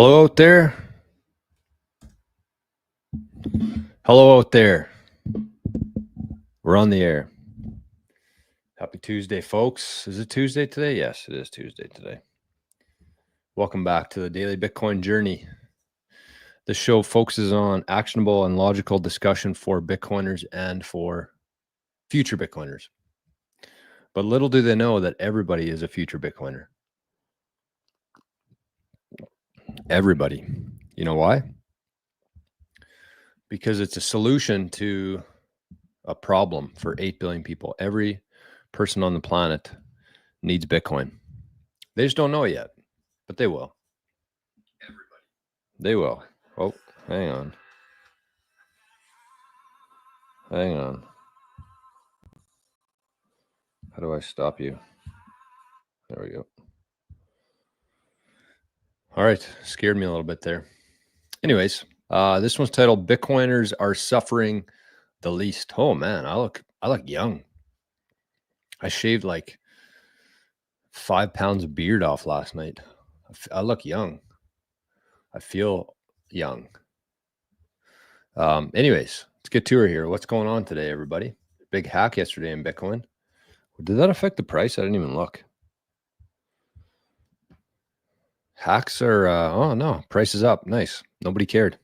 Hello out there. Hello out there. We're on the air. Happy Tuesday, folks. Is it Tuesday today? Yes, it is Tuesday today. Welcome back to the Daily Bitcoin Journey. This show focuses on actionable and logical discussion for Bitcoiners and for future Bitcoiners. But little do they know that everybody is a future Bitcoiner. Everybody. You know why? Because it's a solution to a problem for 8 billion people. Every person on the planet needs Bitcoin. They just don't know it yet, but they will. Everybody. They will. Oh, hang on. Hang on. How do I stop you? There we go. All right. Scared me a little bit there. Anyways, this one's titled Bitcoiners Are Suffering the Least. Oh man, I look young. I shaved like 5 pounds of beard off last night. I look young. I feel young. Anyways, let's get to her here. What's going on today, everybody? Big hack yesterday in Bitcoin. Did that affect the price? I didn't even look. Hacks are, oh no, price is up. Nice. Nobody cared.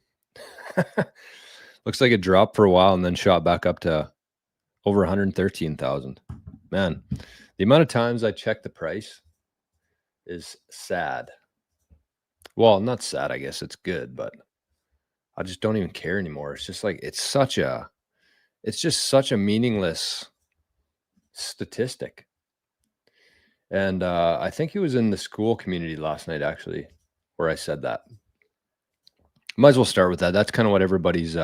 Looks like it dropped for a while and then shot back up to over 113,000. Man, the amount of times I check the price is sad. Well, not sad, I guess it's good, but I just don't even care anymore. It's just like, it's just such a meaningless statistic. And I think he was in the school community last night, actually, where I said that. Might as well start with that. That's kind of what everybody's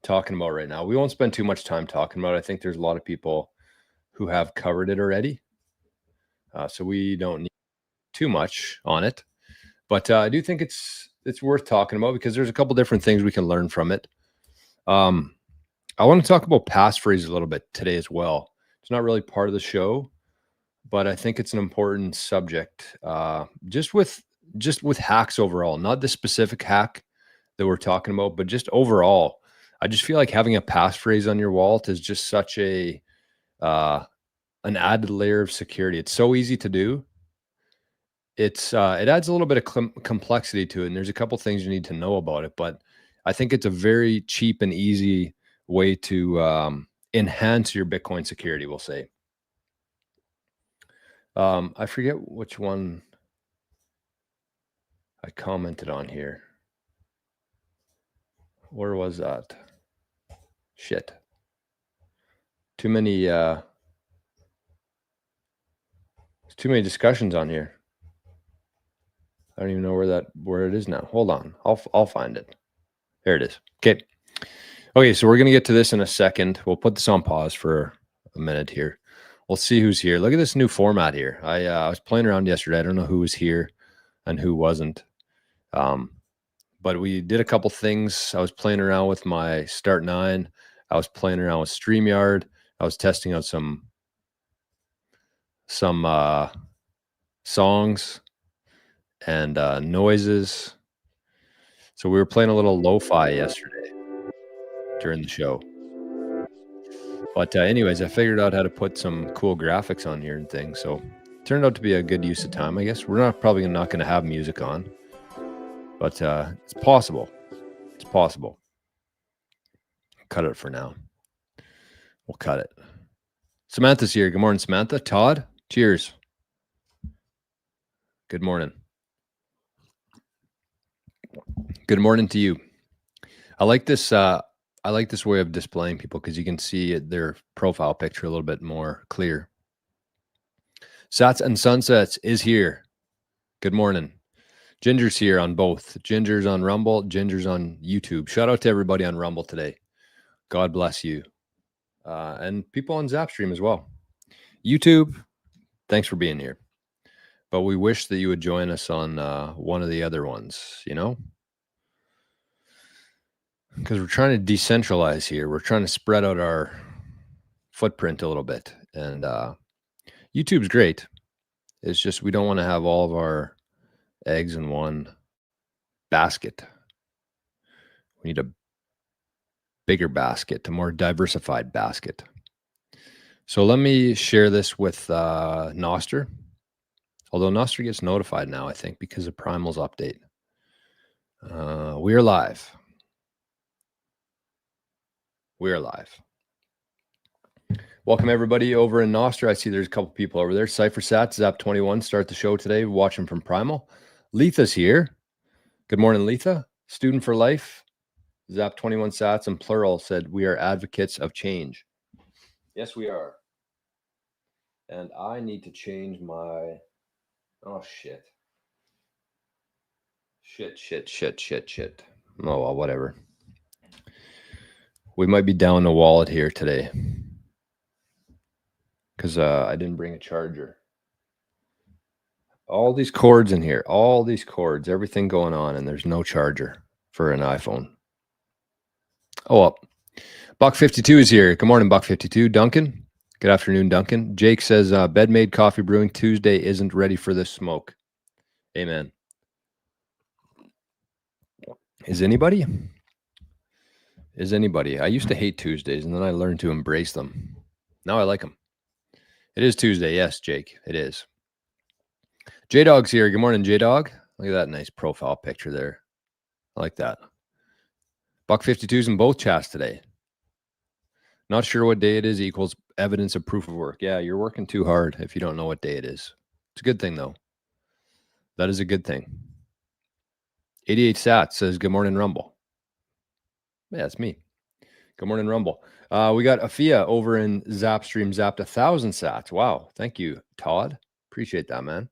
talking about right now. We won't spend too much time talking about it. I think there's a lot of people who have covered it already. So we don't need too much on it. But I do think it's worth talking about because there's a couple different things we can learn from it. I want to talk about passphrase a little bit today as well. It's not really part of the show, but I think it's an important subject. Just with hacks overall, not the specific hack that we're talking about, but just overall. I just feel like having a passphrase on your wallet is just such a an added layer of security. It's so easy to do. It adds a little bit of complexity to it, and there's a couple things you need to know about it. But I think it's a very cheap and easy way to enhance your Bitcoin security. We'll say. I forget which one I commented on here. Where was that? Shit. Too many discussions on here. I don't even know where it is now. Hold on. I'll find it. There it is. Okay, so we're going to get to this in a second. We'll put this on pause for a minute here. We'll see who's here. Look at this new format here. I was playing around yesterday. I don't know who was here and who wasn't. But we did a couple things. I was playing around with my Start 9. I was playing around with StreamYard. I was testing out some songs and noises. So we were playing a little lo-fi yesterday during the show. But anyways, I figured out how to put some cool graphics on here and things. So it turned out to be a good use of time, I guess. We're probably not going to have music on, but it's possible. It's possible. Cut it for now. We'll cut it. Samantha's here. Good morning, Samantha. Todd, cheers. Good morning. Good morning to you. I like this way of displaying people because you can see their profile picture a little bit more clear. Sats and Sunsets is here. Good morning. Ginger's here on both. Ginger's on Rumble. Ginger's on YouTube. Shout out to everybody on Rumble today. God bless you. And people on Zapstream as well. YouTube, thanks for being here. But we wish that you would join us on one of the other ones, because we're trying to decentralize here. We're trying to spread out our footprint a little bit. And YouTube's great. It's just we don't want to have all of our eggs in one basket. We need a bigger basket, a more diversified basket. So let me share this with Noster. Although Noster gets notified now, I think, because of Primal's update. We are live. We are live. Welcome, everybody, over in Noster. I see there's a couple people over there. Cypher Sats, Zap 21, start the show today. Watching from Primal. Letha's here. Good morning, Letha. Student for life. Zap 21 Sats and plural said, we are advocates of change. Yes, we are. And I need to change my... Oh, shit. Shit. Oh, well, whatever. We might be down the wallet here today. Because I didn't bring a charger. All these cords in here. All these cords. Everything going on. And there's no charger for an iPhone. Oh, well. Buck52 is here. Good morning, Buck52. Duncan. Good afternoon, Duncan. Jake says, bed made coffee brewing Tuesday isn't ready for this smoke. Amen. Is anybody? I used to hate Tuesdays, and then I learned to embrace them. Now I like them. It is Tuesday. Yes, Jake, it is. J-Dog's here. Good morning, J-Dog. Look at that nice profile picture there. I like that. Buck52's in both chats today. Not sure what day it is equals evidence of proof of work. Yeah, you're working too hard if you don't know what day it is. It's a good thing, though. That is a good thing. 88 Sat says, good morning, Rumble. Yeah, it's me. Good morning, Rumble. We got Afia over in Zapstream, zapped 1,000 sats. Wow. Thank you, Todd. Appreciate that, man.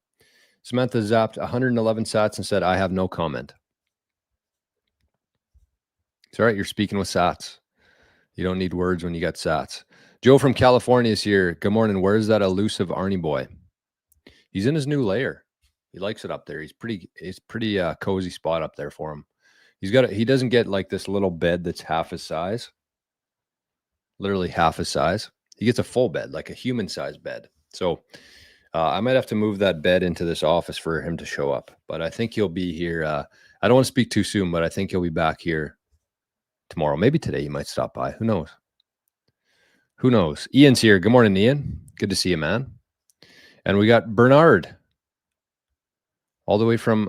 Samantha zapped 111 sats and said, I have no comment. It's all right. You're speaking with sats. You don't need words when you got sats. Joe from California is here. Good morning. Where's that elusive Arnie boy? He's in his new lair. He likes it up there. It's pretty cozy spot up there for him. He doesn't get like this little bed that's half his size. Literally half his size. He gets a full bed, like a human-sized bed. So I might have to move that bed into this office for him to show up. But I think he'll be here. I don't want to speak too soon, but I think he'll be back here tomorrow. Maybe today he might stop by. Who knows? Who knows? Ian's here. Good morning, Ian. Good to see you, man. And we got Bernard all the way from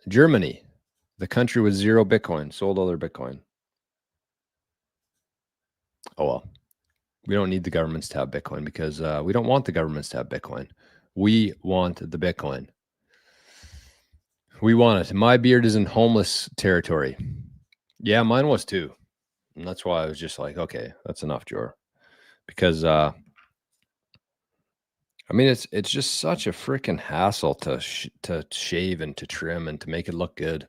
Germany, the country with 0 Bitcoin, sold all their Bitcoin. Oh, well. We don't need the governments to have Bitcoin because we don't want the governments to have Bitcoin. We want the Bitcoin. We want it. My beard is in homeless territory. Yeah, mine was too. And that's why I was just like, okay, that's enough, Jor. Because, I mean, it's just such a freaking hassle to shave and to trim and to make it look good.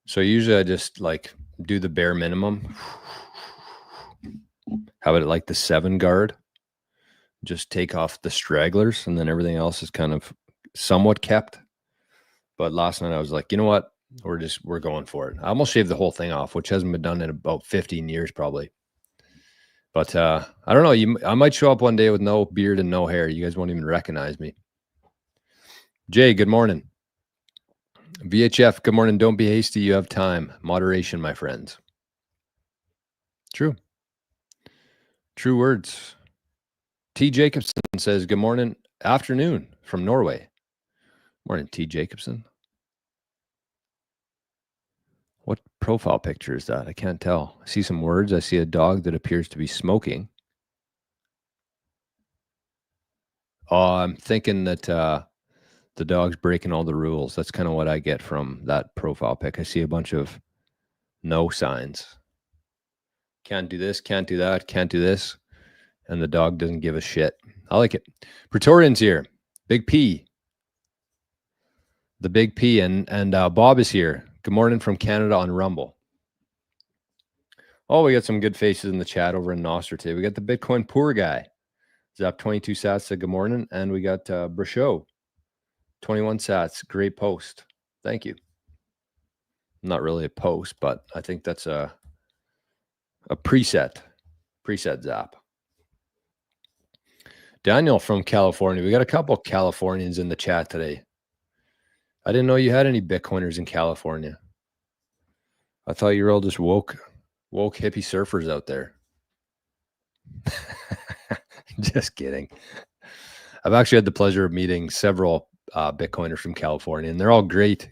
So usually I just like do the bare minimum. Have it like the 7 guard. Just take off the stragglers and then everything else is kind of somewhat kept. But last night I was like, you know what? We're going for it. I almost shaved the whole thing off, which hasn't been done in about 15 years probably. But I don't know. I might show up one day with no beard and no hair. You guys won't even recognize me. Jay, good morning. VHF, good morning. Don't be hasty. You have time. Moderation, my friends. True. True words. T. Jacobson says, good morning, afternoon from Norway. Morning, T. Jacobson. What profile picture is that? I can't tell. I see some words. I see a dog that appears to be smoking. Oh, I'm thinking that the dog's breaking all the rules. That's kind of what I get from that profile pic. I see a bunch of no signs. Can't do this, can't do that, can't do this. And the dog doesn't give a shit. I like it. Praetorian's here. Big P. The Big P. And Bob is here. Good morning from Canada on Rumble. Oh, we got some good faces in the chat over in Noster today. We got the Bitcoin poor guy. Zap 22 sats said good morning. And we got Brachot, 21 sats. Great post. Thank you. Not really a post, but I think that's a preset zap. Daniel from California. We got a couple of Californians in the chat today. I didn't know you had any Bitcoiners in California. I thought you were all just woke hippie surfers out there. Just kidding. I've actually had the pleasure of meeting several Bitcoiners from California, and they're all great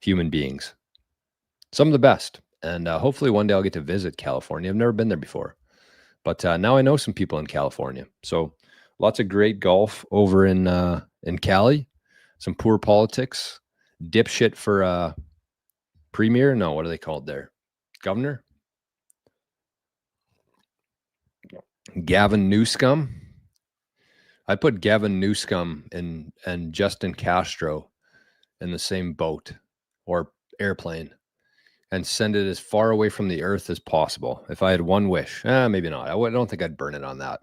human beings. Some of the best. And hopefully one day I'll get to visit California. I've never been there before. But now I know some people in California. So lots of great golf over in Cali. Some poor politics. Dipshit for premier. No, what are they called there? Governor? Gavin Newscomb. I put Gavin Newscomb and Justin Castro in the same boat or airplane and send it as far away from the earth as possible. If I had one wish, maybe not. I don't think I'd burn it on that.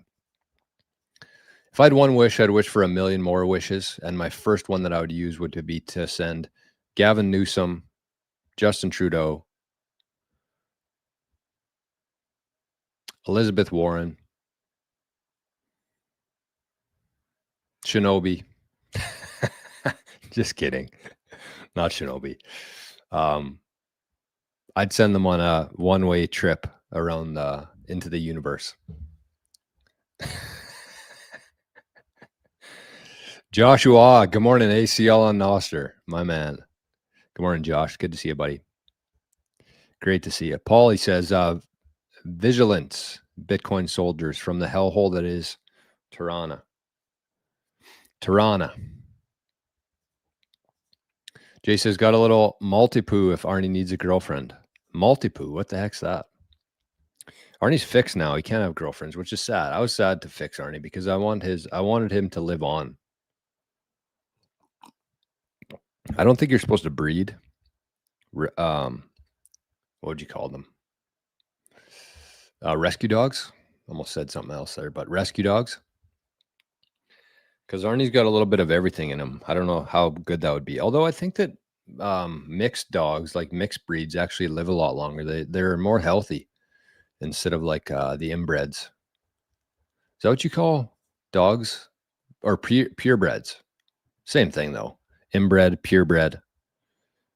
If I had one wish, I'd wish for a million more wishes. And my first one that I would use would be to send Gavin Newsom, Justin Trudeau, Elizabeth Warren, Shinobi. Just kidding. Not Shinobi. I'd send them on a one-way trip around into the universe. Joshua, good morning. ACL on Noster, my man. Good morning, Josh. Good to see you, buddy. Great to see you. Paul, he says, vigilance, Bitcoin soldiers from the hellhole that is Tirana. Jay says, got a little multi-poo if Arnie needs a girlfriend. Multi-poo? What the heck's that? Arnie's fixed now. He can't have girlfriends, which is sad. I was sad to fix Arnie because I wanted him to live on. I don't think you're supposed to breed. What would you call them? Rescue dogs. Almost said something else there, but rescue dogs. Because Arnie's got a little bit of everything in him. I don't know how good that would be. Although I think that mixed dogs, like mixed breeds, actually live a lot longer. They're more healthy instead of like the inbreds. Is that what you call dogs? Or purebreds? Same thing though. Inbred, purebred,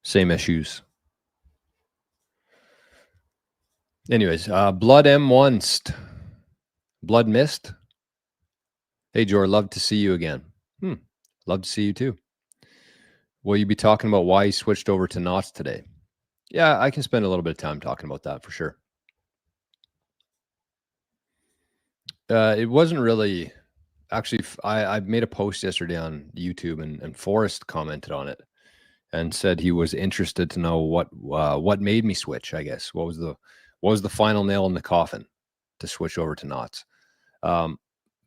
same issues. Anyways, Blood M1. Blood Mist. Hey, Jor, love to see you again. Love to see you too. Will you be talking about why you switched over to knots today? Yeah, I can spend a little bit of time talking about that for sure. It wasn't really... Actually, I made a post yesterday on YouTube, and Forrest commented on it and said he was interested to know what made me switch, I guess. What was the final nail in the coffin to switch over to knots?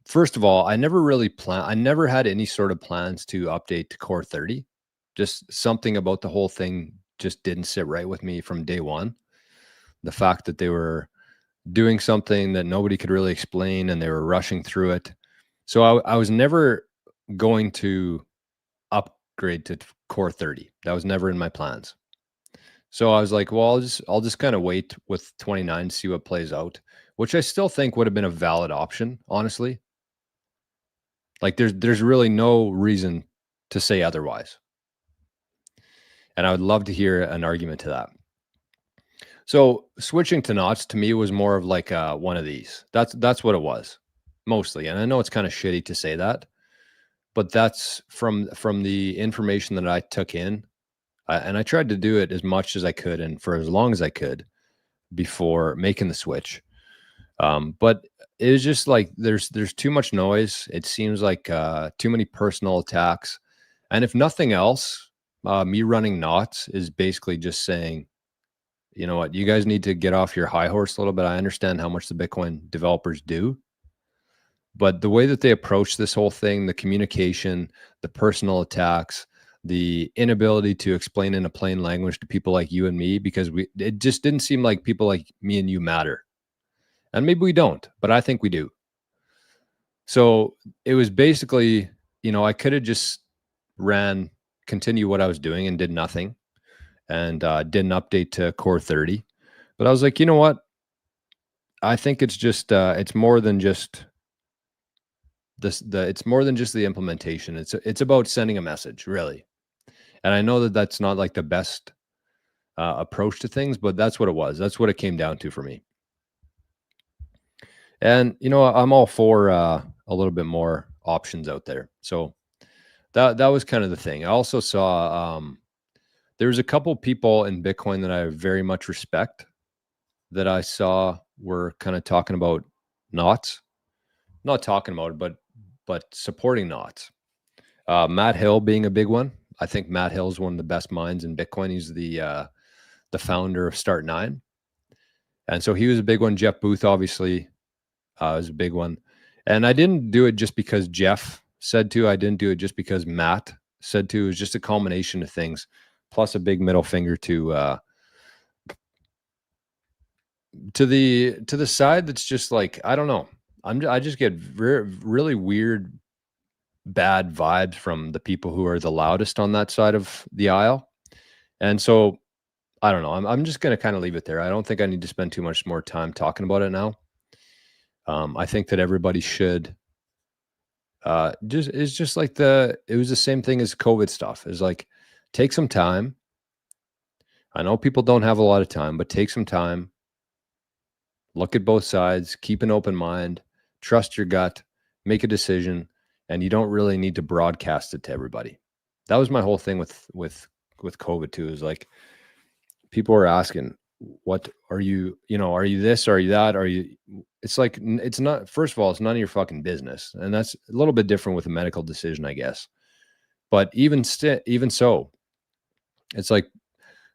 First of all, I never had any sort of plans to update to Core 30. Just something about the whole thing just didn't sit right with me from day one. The fact that they were doing something that nobody could really explain and they were rushing through it. So I was never going to upgrade to Core 30. That was never in my plans. So I was like, well, I'll just kind of wait with 29 to see what plays out, which I still think would have been a valid option, honestly. Like there's really no reason to say otherwise. And I would love to hear an argument to that. So switching to knots to me was more of like one of these. That's what it was mostly. And I know it's kind of shitty to say that, but that's from the information that I took in. And I tried to do it as much as I could and for as long as I could before making the switch. But it was just like there's too much noise. It seems like too many personal attacks. And if nothing else, me running knots is basically just saying, you know what, you guys need to get off your high horse a little bit. I understand how much the Bitcoin developers do. But the way that they approach this whole thing, the communication, the personal attacks, the inability to explain in a plain language to people like you and me, because it just didn't seem like people like me and you matter. And maybe we don't, but I think we do. So it was basically, I could have just continue what I was doing and did nothing and didn't update to Core 30. But I was like, you know what? I think it's just, it's more than just it's more than just the implementation. It's about sending a message, really. And I know that that's not like the best approach to things, but that's what it was. That's what it came down to for me. And I'm all for a little bit more options out there. So that was kind of the thing. I also saw there's a couple people in Bitcoin that I very much respect that I saw were kind of talking about knots, not talking about it, but supporting knots. Matt Hill being a big one. I think Matt Hill is one of the best minds in Bitcoin. He's the founder of Start9, and so he was a big one. Jeff Booth obviously was a big one, and I didn't do it just because Jeff said to. I didn't do it just because Matt said to. It was just a culmination of things, plus a big middle finger to the side that's just like, I don't know. I just get really weird, bad vibes from the people who are the loudest on that side of the aisle. And so I don't know. I'm just going to kind of leave it there. I don't think I need to spend too much more time talking about it now. I think that everybody should just like it was the same thing as COVID stuff. Is like, take some time. I know people don't have a lot of time, but take some time. Look at both sides, keep an open mind, trust your gut, make a decision, and you don't really need to broadcast it to everybody. That was my whole thing with COVID too, is like, people were asking, what are you, are you this, are you that, are you, it's like, it's not, first of all, it's none of your fucking business. And that's a little bit different with a medical decision, I guess. But even so, it's like,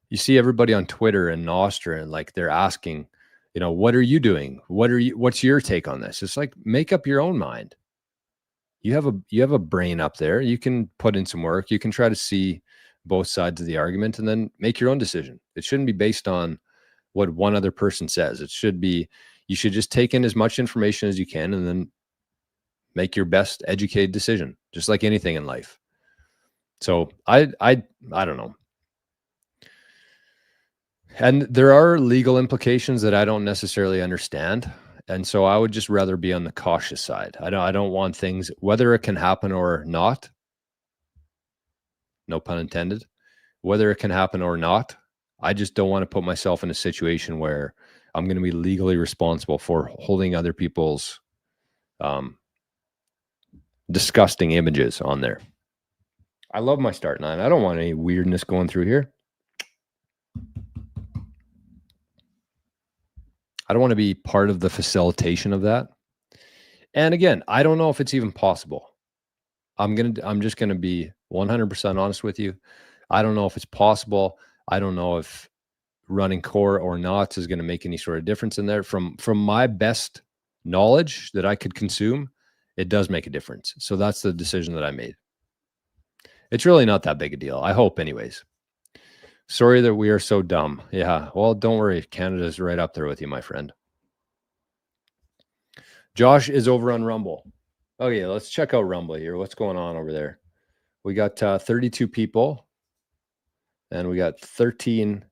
you see everybody on Twitter and Nostra, and like they're asking, what are you doing? What's your take on this? It's like, make up your own mind. You have a brain up there. You can put in some work. You can try to see both sides of the argument and then make your own decision. It shouldn't be based on what one other person says. It should be, you should just take in as much information as you can and then make your best educated decision, just like anything in life. So I don't know. And there are legal implications that I don't necessarily understand. And so I would just rather be on the cautious side. I don't want things, whether it can happen or not, no pun intended, whether it can happen or not, I just don't want to put myself in a situation where I'm going to be legally responsible for holding other people's disgusting images on there. I love my Start9. I don't want any weirdness going through here. I don't want to be part of the facilitation of that. And again, I don't know if it's even possible. I'm just going to be 100% honest with you. I don't know if it's possible. I don't know if running core or not is going to make any sort of difference in there. From my best knowledge that I could consume, it does make a difference. So that's the decision that I made. It's really not that big a deal. I hope anyways. Sorry that we are so dumb. Yeah, well, don't worry. Canada's right up there with you, my friend. Josh is over on Rumble. Okay, let's check out Rumble here. What's going on over there? We got 32 people and we got 13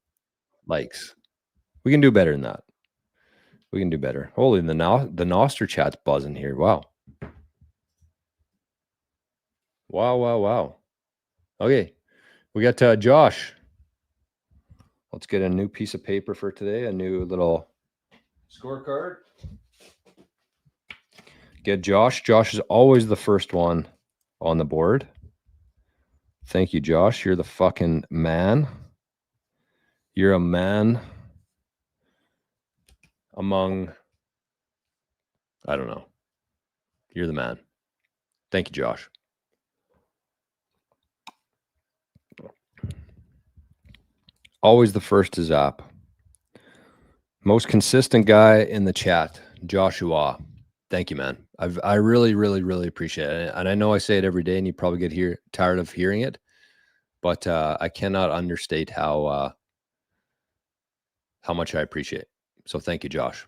likes. We can do better than that. We can do better. Holy, the Noster chat's buzzing here. Wow. Wow. Okay, we got Josh. Let's get a new piece of paper for today, a new little scorecard. Get Josh. Josh is always the first one on the board. Thank you, Josh. You're the fucking man. You're a man among, I don't know. You're the man. Thank you, Josh. Always the first to zap. Most consistent guy in the chat, Joshua. Thank you, man. I really appreciate it. And I know I say it every day and you probably get tired of hearing it, but I cannot understate how much I appreciate it. So thank you, Josh.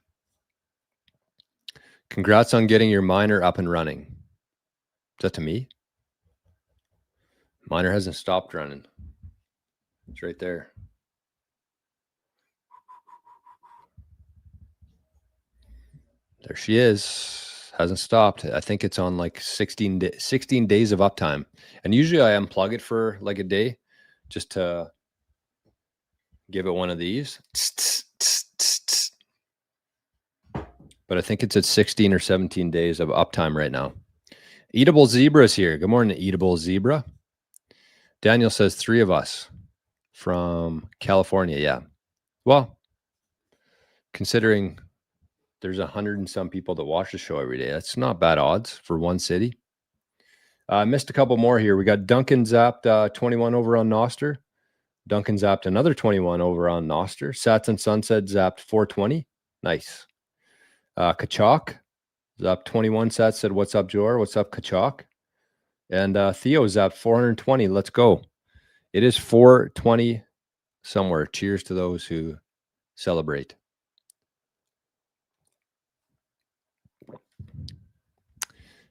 Congrats on getting your miner up and running. Is that to me? Miner hasn't stopped running. It's right there. There she is. Hasn't stopped. I think it's on like 16 days of uptime. And usually I unplug it for like a day just to give it one of these. But I think it's at 16 or 17 days of uptime right now. Eatable Zebra's here. Good morning, Eatable Zebra. Daniel says 3 of us from California. Yeah. Well, considering there's 100 and some people that watch the show every day, that's not bad odds for one city. I missed a couple more here. We got Duncan zapped 21 over on Noster. Duncan zapped another 21 over on Noster. Sats and Sunset zapped 420. Nice. Kachok zapped 21. Sats said, "What's up, Jor? What's up, Kachok?" And Theo zapped 420. Let's go. It is 420 somewhere. Cheers to those who celebrate.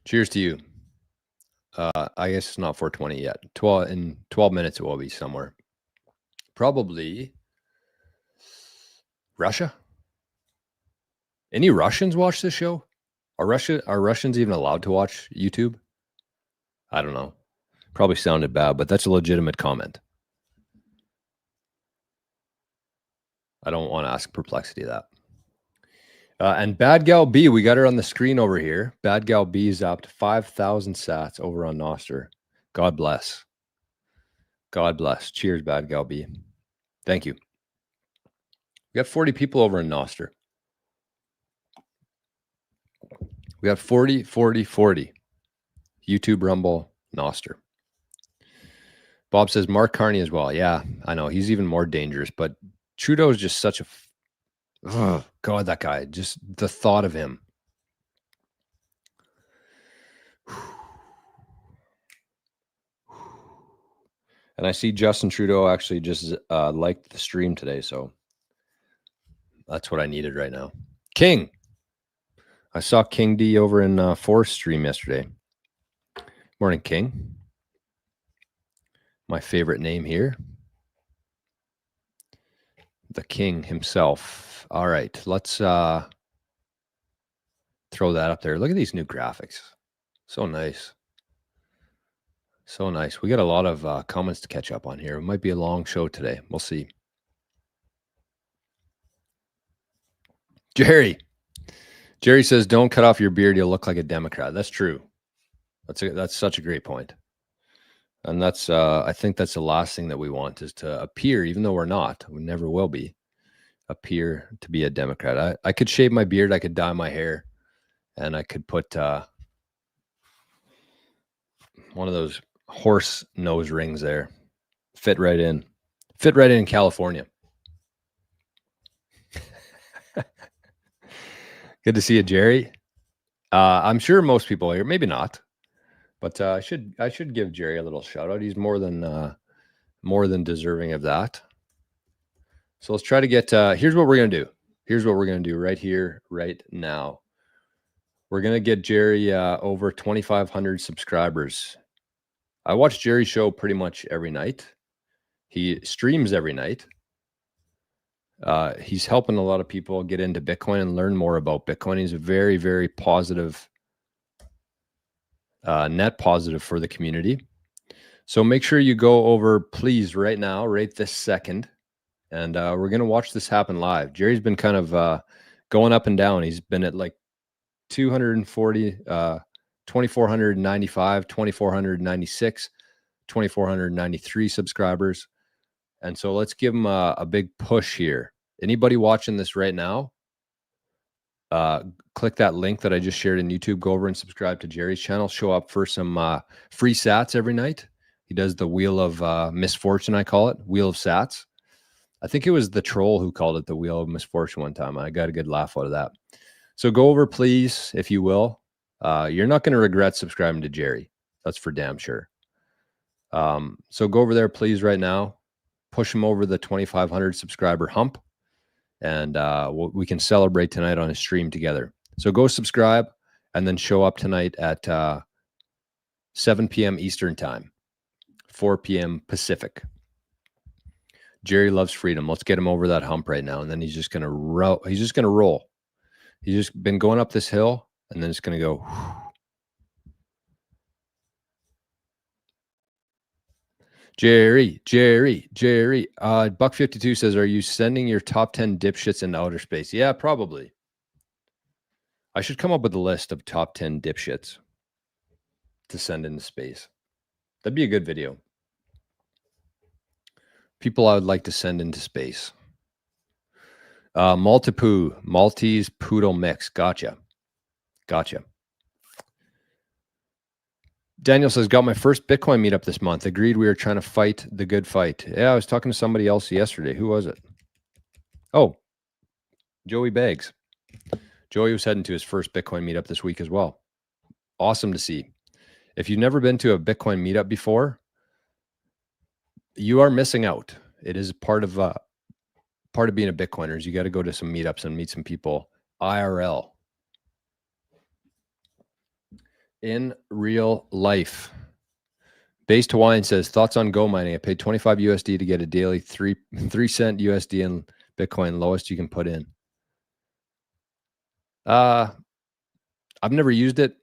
Cheers to you. I guess it's not 420 yet. In 12 minutes it will be somewhere. Probably Russia. Any Russians watch this show? Are Russians even allowed to watch YouTube? I don't know. Probably sounded bad, but that's a legitimate comment. I don't want to ask Perplexity that. And Bad Gal B, we got her on the screen over here. Bad Gal B zapped 5,000 sats over on Noster. God bless. God bless. Cheers, Bad Gal B. Thank you. We got 40 people over in Noster. We got 40. YouTube, Rumble, Noster. Bob says Mark Carney as well. Yeah, I know. He's even more dangerous, but Trudeau is just such a... Oh, God, that guy. Just the thought of him. And I see Justin Trudeau actually just liked the stream today, so that's what I needed right now. King. I saw King D over in Forest stream yesterday. Morning, King. My favorite name here. The King himself. All right, let's throw that up there. Look at these new graphics. So nice. So nice. We got a lot of comments to catch up on here. It might be a long show today. We'll see. Jerry says, "Don't cut off your beard. You'll look like a Democrat." That's true. That's such a great point. And that's I think that's the last thing that we want is to appear, even though we're not. We never will be. Appear to be a Democrat. I could shave my beard. I could dye my hair, and I could put one of those horse nose rings there. Fit right in California. Good to see you, Jerry. I'm sure most people here, maybe not, but I should give Jerry a little shout out. He's more than deserving of that. So let's try to get. Here's what we're gonna do. Here's what we're gonna do right here, right now. We're gonna get Jerry over 2,500 subscribers. I watch Jerry's show pretty much every night. He streams every night. He's helping a lot of people get into Bitcoin and learn more about Bitcoin. He's a very, very positive, net positive for the community. So make sure you go over, please, right now, right this second. And we're going to watch this happen live. Jerry's been kind of going up and down. He's been at like 240, 2,495, 2,496, 2,493 subscribers. And so let's give him a big push here. Anybody watching this right now, click that link that I just shared in YouTube. Go over and subscribe to Jerry's channel. Show up for some free sats every night. He does the Wheel of Misfortune, I call it. Wheel of Sats. I think it was the troll who called it the Wheel of Misfortune one time. I got a good laugh out of that. So go over, please, if you will. You're not going to regret subscribing to Jerry. That's for damn sure. So go over there, please, right now. Push him over the 2,500 subscriber hump. And we can celebrate tonight on a stream together. So go subscribe and then show up tonight at 7 p.m. Eastern time, 4 p.m. Pacific. Jerry loves freedom. Let's get him over that hump right now. And then he's just going to roll. He's just going to roll. He's just been going up this hill and then it's going to go. Jerry. Buck 52 says, are you sending your top 10 dipshits into outer space? Yeah, probably. I should come up with a list of top 10 dipshits to send into space. That'd be a good video. People I would like to send into space. Maltese poodle mix. Gotcha. Daniel says, got my first Bitcoin meetup this month. Agreed we are trying to fight the good fight. Yeah, I was talking to somebody else yesterday. Who was it? Oh, Joey Baggs. Joey was heading to his first Bitcoin meetup this week as well. Awesome to see. If you've never been to a Bitcoin meetup before, you are missing out. It is part of being a Bitcoiner. Is you got to go to some meetups and meet some people IRL in real life. Based Hawaiian says, thoughts on Go mining. I paid 25 USD to get a daily 3 cent USD in Bitcoin, lowest you can put in. I've never used it.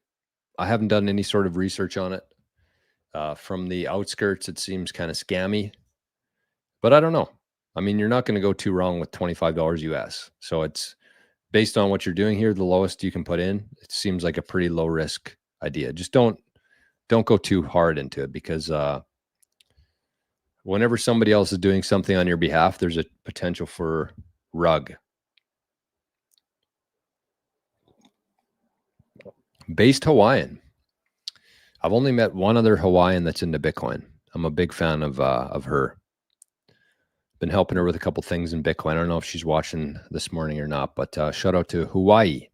I haven't done any sort of research on it. From the outskirts, it seems kind of scammy, but I don't know. I mean, you're not going to go too wrong with $25 US. So it's based on what you're doing here, the lowest you can put in. It seems like a pretty low risk idea. Just don't go too hard into it, because whenever somebody else is doing something on your behalf, there's a potential for rug. Based Hawaiian. I've only met one other Hawaiian that's into Bitcoin. I'm a big fan of her. Been helping her with a couple things in Bitcoin. I don't know if she's watching this morning or not, but shout out to Hawaii.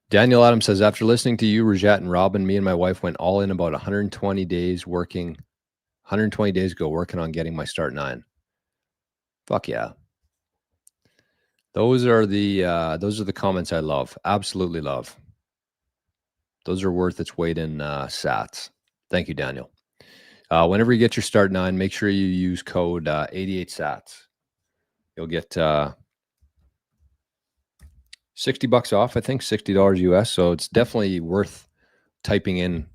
Daniel Adams says, after listening to you, Rajat, and Robin, me and my wife went all in about 120 days ago working on getting my Start 9. Fuck yeah. Those are the comments I love. Absolutely love. Those are worth its weight in sats. Thank you, Daniel. Whenever you get your Start 9, make sure you use code 88 sats. You'll get $60 off, I think, $60 US. So it's definitely worth typing in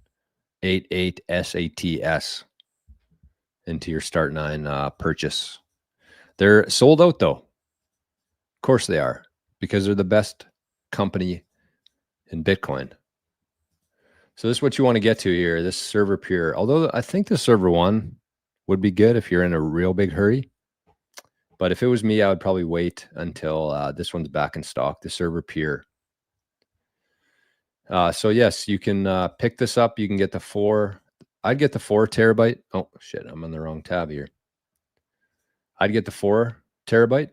88 SATS into your Start 9 purchase. They're sold out though. Of course they are, because they're the best company in Bitcoin. So this is what you want to get to here, this server peer. Although I think the server 1 would be good if you're in a real big hurry. But if it was me, I would probably wait until this one's back in stock, the server peer. So yes, you can pick this up. You can get the 4. I'd get the 4 terabyte. Oh shit, I'm on the wrong tab here. I'd get the 4 terabyte.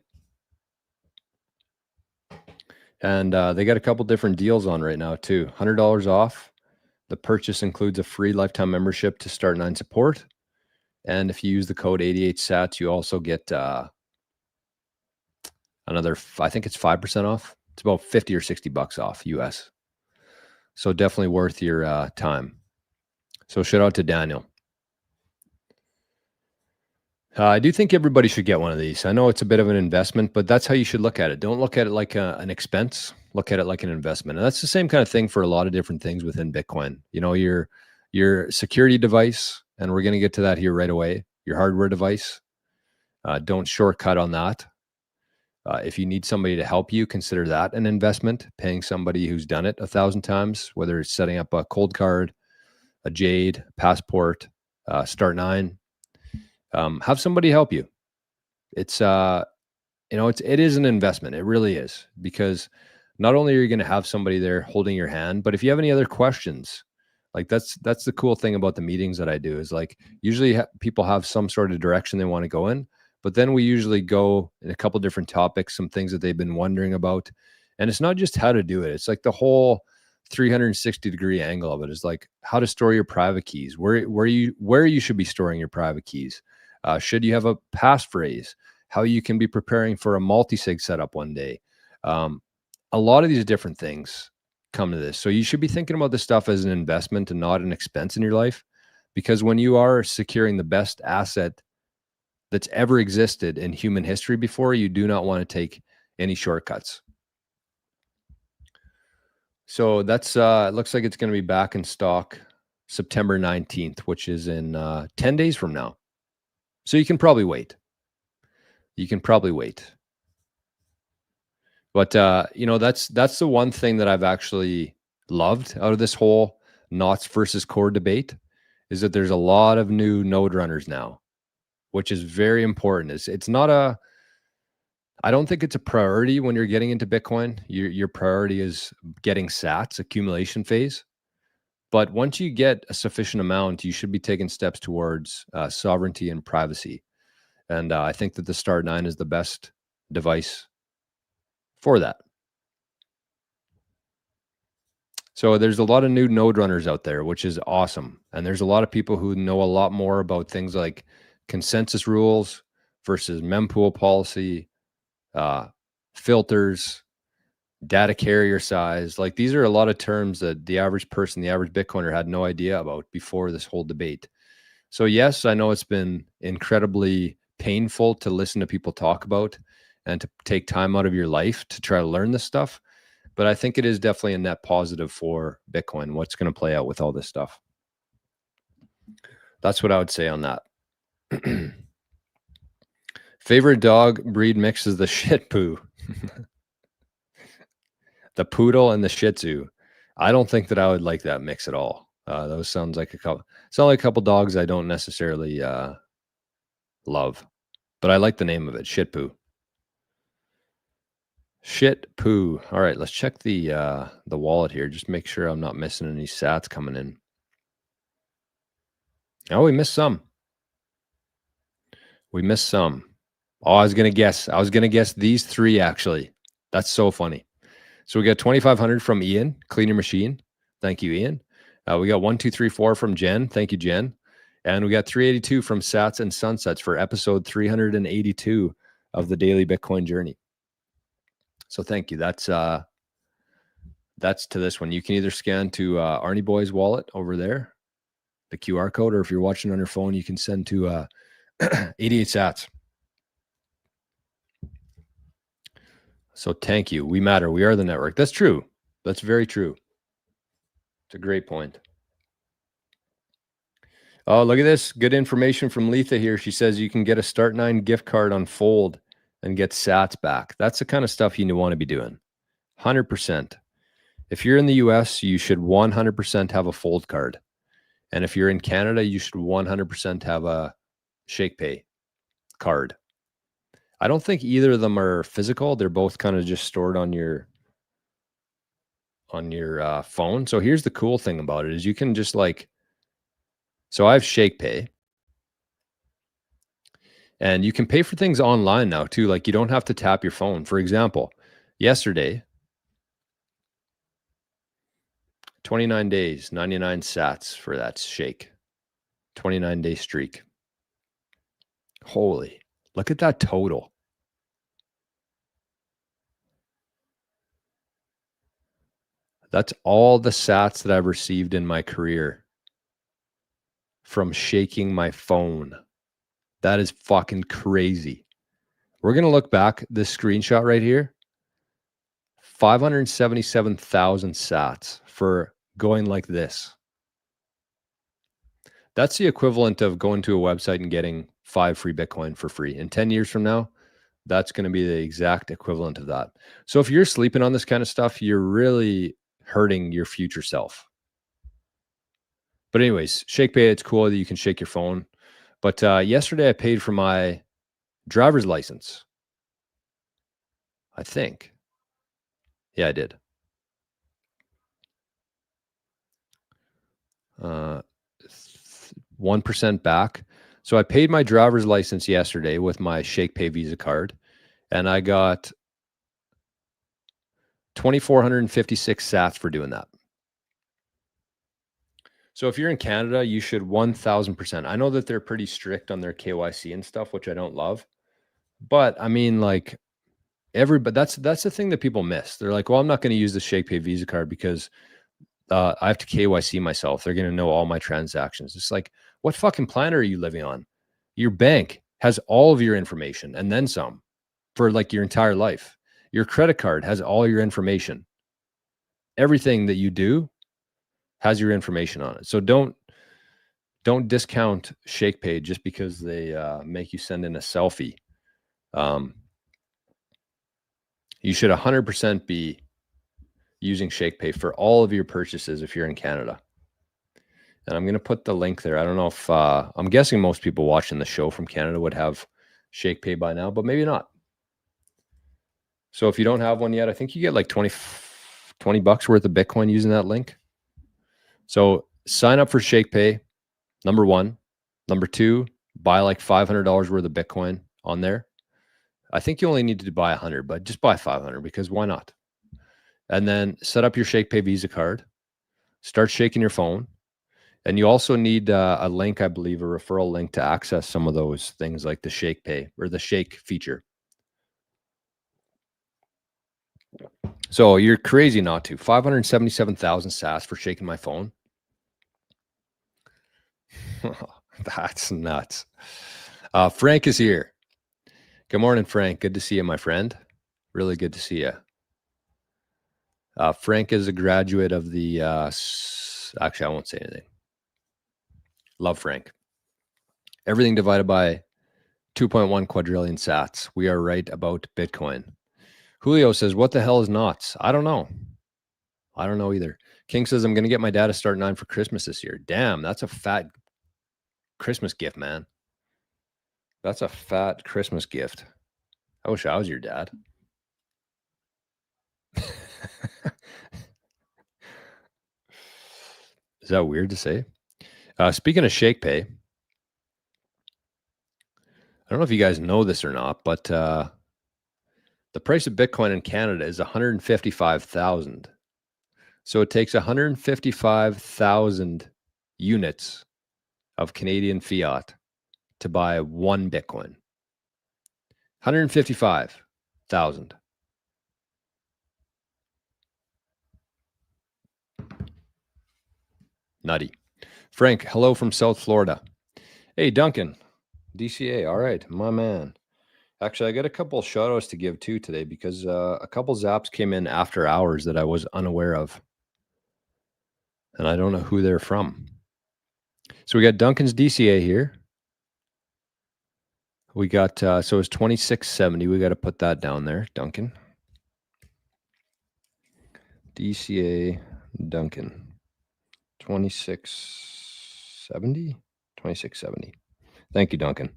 And they got a couple different deals on right now too. $100 off. The purchase includes a free lifetime membership to Start 9 support. And if you use the code 88 sats, you also get another, I think it's 5% off. It's about 50 or $60 off US. So definitely worth your time. So shout out to Daniel. I do think everybody should get one of these. I know it's a bit of an investment, but that's how you should look at it. Don't look at it like an expense. Look at it like an investment. And that's the same kind of thing for a lot of different things within Bitcoin. You know, your security device, and we're going to get to that here right away, your hardware device. Don't shortcut on that. If you need somebody to help you, consider that an investment, paying somebody who's done it 1,000 times, whether it's setting up a cold card, a Jade, Passport, Start 9. Have somebody help you. It's it is an investment. It really is, because not only are you going to have somebody there holding your hand, but if you have any other questions, like that's the cool thing about the meetings that I do, is like usually people have some sort of direction they want to go in, but then we usually go in a couple different topics, some things that they've been wondering about. And it's not just how to do it. It's like the whole 360-degree angle of it is like how to store your private keys, where you should be storing your private keys. Should you have a passphrase? How you can be preparing for a multi-sig setup one day. A lot of these different things come to this. So you should be thinking about this stuff as an investment and not an expense in your life, because when you are securing the best asset that's ever existed in human history before, you do not want to take any shortcuts. So that's it looks like it's going to be back in stock September 19th, which is in 10 days from now. So you can probably wait. But that's the one thing that I've actually loved out of this whole knots versus core debate, is that there's a lot of new node runners now, which is very important. I don't think it's a priority when you're getting into Bitcoin. Your priority is getting sats, accumulation phase. But once you get a sufficient amount, you should be taking steps towards sovereignty and privacy. And I think that the Start9 is the best device for that. So there's a lot of new node runners out there, which is awesome. And there's a lot of people who know a lot more about things like consensus rules versus mempool policy, filters, data carrier size. Like, these are a lot of terms that the average person, the average Bitcoiner, had no idea about before this whole debate. So yes, I know it's been incredibly painful to listen to people talk about and to take time out of your life to try to learn this stuff. But I think it is definitely a net positive for Bitcoin, what's going to play out with all this stuff. That's what I would say on that. Favorite dog breed mix is the Shih Tzu. The poodle and the Shih Tzu. I don't think that I would like that mix at all. Those sound like a couple dogs I don't necessarily love, but I like the name of it, Shih Tzu. Shit poo. All right, let's check the wallet here. Just make sure I'm not missing any sats coming in. Oh, we missed some. Oh, I was gonna guess these three, actually. That's so funny. So we got 2,500 from Ian, Clean Your Machine. Thank you, Ian. We got 1234 from Jen. Thank you, Jen. And we got 382 from Sats and Sunsets for episode 382 of the Daily Bitcoin Journey. So thank you. That's to this one. You can either scan to Arnie Boy's wallet over there, the QR code, or if you're watching on your phone, you can send to 88 sats. So thank you. We matter. We are the network. That's true. That's very true. It's a great point. Oh, look at this. Good information from Letha here. She says you can get a Start9 gift card on Fold and get sats back. That's the kind of stuff you want to be doing. 100%. If you're in the US, you should 100% have a Fold card. And if you're in Canada, you should 100% have a ShakePay card. I don't think either of them are physical. They're both kind of just stored on your phone. So here's the cool thing about it is you can just so I have ShakePay. And you can pay for things online now too. Like, you don't have to tap your phone. For example, yesterday, 29 days, 99 sats for that shake. 29-day streak. Holy, look at that total. That's all the sats that I've received in my career from shaking my phone. That is fucking crazy. We're going to look back this screenshot right here. 577,000 sats for going like this. That's the equivalent of going to a website and getting 5 free Bitcoin for free. In 10 years from now, that's going to be the exact equivalent of that. So if you're sleeping on this kind of stuff, you're really hurting your future self. But anyways, ShakePay, it's cool that you can shake your phone. But yesterday I paid for my driver's license. I think. Yeah, I did. 1% back. So I paid my driver's license yesterday with my ShakePay Visa card, and I got 2,456 sats for doing that. So if you're in Canada, you should 1,000%. I know that they're pretty strict on their KYC and stuff, which I don't love. But I mean, like, everybody, that's the thing that people miss. They're like, well, I'm not going to use the ShakePay Visa card because I have to KYC myself. They're going to know all my transactions. It's like, what fucking planet are you living on? Your bank has all of your information and then some for like your entire life. Your credit card has all your information. Everything that you do has your information on it. So don't don't discount ShakePay just because they make you send in a selfie. You should 100% be using ShakePay for all of your purchases if you're in Canada. And I'm going to put the link there. I don't know if I'm guessing most people watching the show from Canada would have ShakePay by now, but maybe not. So if you don't have one yet, I think you get like 20 bucks worth of Bitcoin using that link. So sign up for ShakePay, number one. Number two, buy like $500 worth of Bitcoin on there. I think you only need to buy 100, but just buy 500 because why not? And then set up your ShakePay Visa card. Start shaking your phone. And you also need a link, I believe, a referral link to access some of those things like the ShakePay or the Shake feature. So you're crazy not to. 577,000 sats for shaking my phone. That's nuts. Frank is here. Good morning, Frank. Good to see you, my friend. Really good to see you. Frank is a graduate of the, actually, I won't say anything. Love Frank. Everything divided by 2.1 quadrillion sats. We are right about Bitcoin. Julio says, what the hell is knots? I don't know. I don't know either. King says, I'm going to get my dad to start 9 for Christmas this year. Damn, that's a fat Christmas gift, man. That's a fat Christmas gift. I wish I was your dad. Is that weird to say? Speaking of ShakePay, I don't know if you guys know this or not, but the price of Bitcoin in Canada is 155,000. So it takes 155,000 units of Canadian fiat to buy one Bitcoin. 155,000. Nutty. Frank, hello from South Florida. Hey, Duncan, DCA. All right, my man. Actually, I got a couple of shout outs to give too today because a couple zaps came in after hours that I was unaware of. And I don't know who they're from. So we got Duncan's DCA here. We got, so it's 2670. We got to put that down there, Duncan. DCA Duncan. 2670. Thank you, Duncan.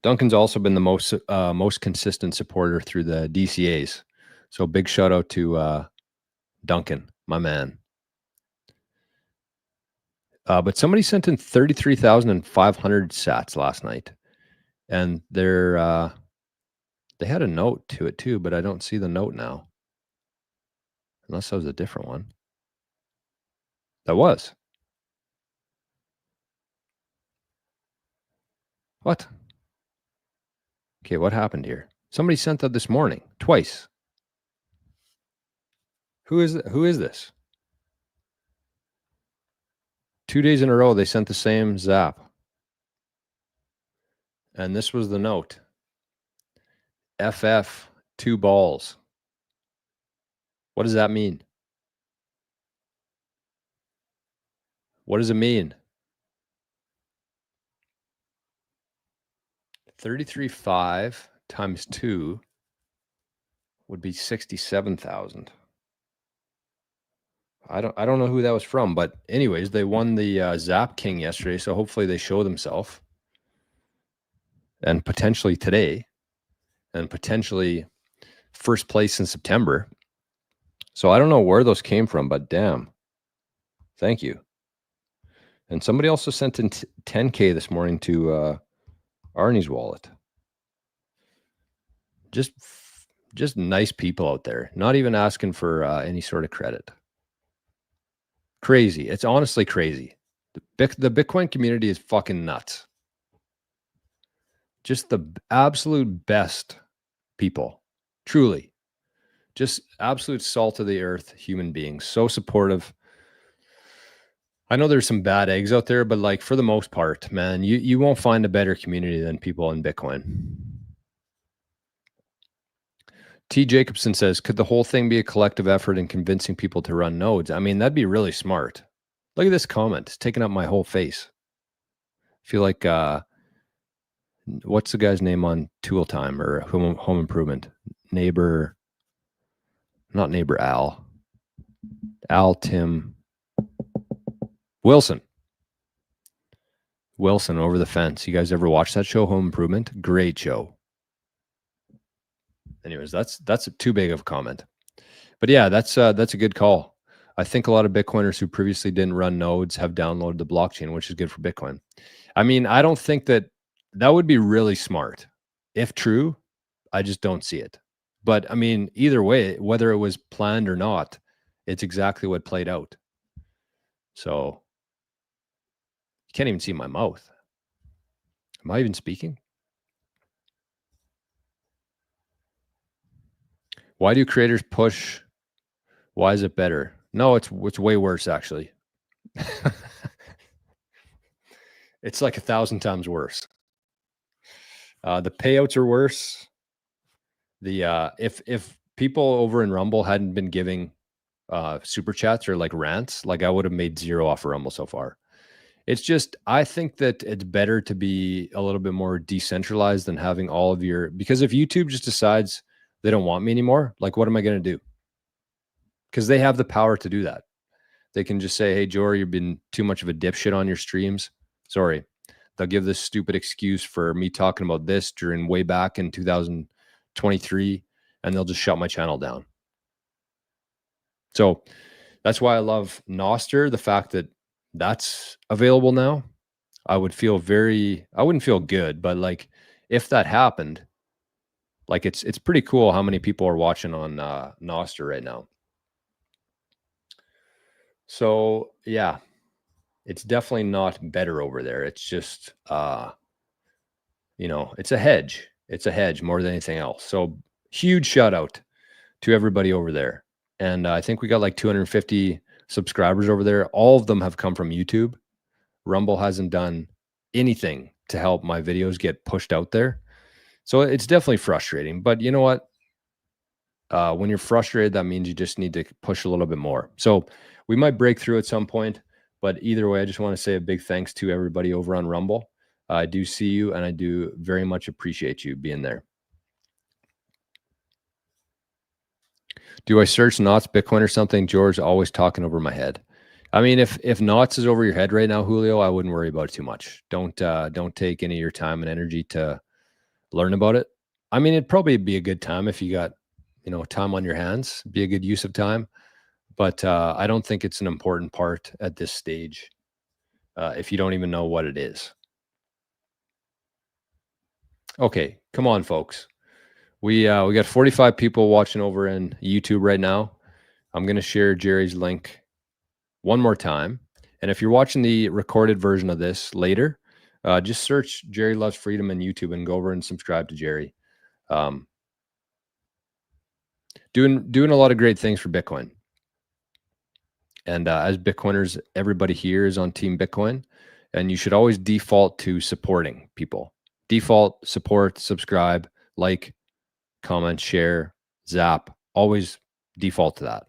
Duncan's also been the most consistent supporter through the DCAs. So big shout out to Duncan, my man. But somebody sent in 33,500 sats last night. And they had a note to it too, but I don't see the note now. Unless that was a different one. That was. What? Okay, what happened here? Somebody sent that this morning, twice. Who is this? 2 days in a row, they sent the same zap. And this was the note. FF 2 balls. What does that mean? What does it mean? 33.5 times 2 would be 67,000. I don't know who that was from, but anyways, they won the Zap King yesterday, so hopefully they show themselves. And potentially today, and potentially first place in September. So I don't know where those came from, but damn. Thank you. And somebody also sent in 10K this morning to Arnie's wallet. Just nice people out there, not even asking for any sort of credit. Crazy. It's honestly crazy. The Bitcoin community is fucking nuts. Just the absolute best people. Truly. Just absolute salt of the earth human beings. So supportive. I know there's some bad eggs out there, but like for the most part, man, you won't find a better community than people in Bitcoin. T. Jacobson says, could the whole thing be a collective effort in convincing people to run nodes? I mean, that'd be really smart. Look at this comment. It's taking up my whole face. I feel like what's the guy's name on Tool Time or Home Improvement? Neighbor, not neighbor Al. Tim Wilson. Wilson over the fence. You guys ever watch that show, Home Improvement? Great show. Anyways, that's too big of a comment. But yeah, that's a good call. I think a lot of Bitcoiners who previously didn't run nodes have downloaded the blockchain, which is good for Bitcoin. I mean, I don't think that would be really smart. If true, I just don't see it. But I mean, either way, whether it was planned or not, it's exactly what played out. So you can't even see my mouth. Am I even speaking? Why do creators push? Why is it better? No, it's way worse, actually. It's like 1,000 times worse. The payouts are worse. The if people over in Rumble hadn't been giving super chats or like rants, like I would have made zero off of Rumble so far. It's just, I think that it's better to be a little bit more decentralized than having all of your, because if YouTube just decides they don't want me anymore, like what am I going to do? Because they have the power to do that. They can just say, hey, Jory, you've been too much of a dipshit on your streams. Sorry. They'll give this stupid excuse for me talking about this during way back in 2023, and they'll just shut my channel down. So that's why I love Nostr, the fact that that's available now. I wouldn't feel good, but like if that happened, like it's pretty cool how many people are watching on Nostr right now. So yeah, it's definitely not better over there. It's just it's a hedge. It's a hedge more than anything else. So huge shout out to everybody over there. And I think we got like 250 subscribers over there. All of them have come from YouTube. Rumble hasn't done anything to help my videos get pushed out there. So it's definitely frustrating. But you know what? When you're frustrated, that means you just need to push a little bit more. So we might break through at some point. But either way, I just want to say a big thanks to everybody over on Rumble. I do see you, and I do very much appreciate you being there. Do I search Knots Bitcoin or something? George always talking over my head. I mean, if Knots is over your head right now, Julio, I wouldn't worry about it too much. Don't take any of your time and energy to learn about it. I mean, it'd probably be a good time if you got, time on your hands, be a good use of time. But I don't think it's an important part at this stage if you don't even know what it is. Okay, come on, folks. We got 45 people watching over in YouTube right now. I'm going to share Jerry's link one more time. And if you're watching the recorded version of this later, just search Jerry Loves Freedom in YouTube and go over and subscribe to Jerry. Doing a lot of great things for Bitcoin. And as Bitcoiners, everybody here is on Team Bitcoin, and you should always default to supporting people. Default, support, subscribe, like, comment, share, zap. Always default to that.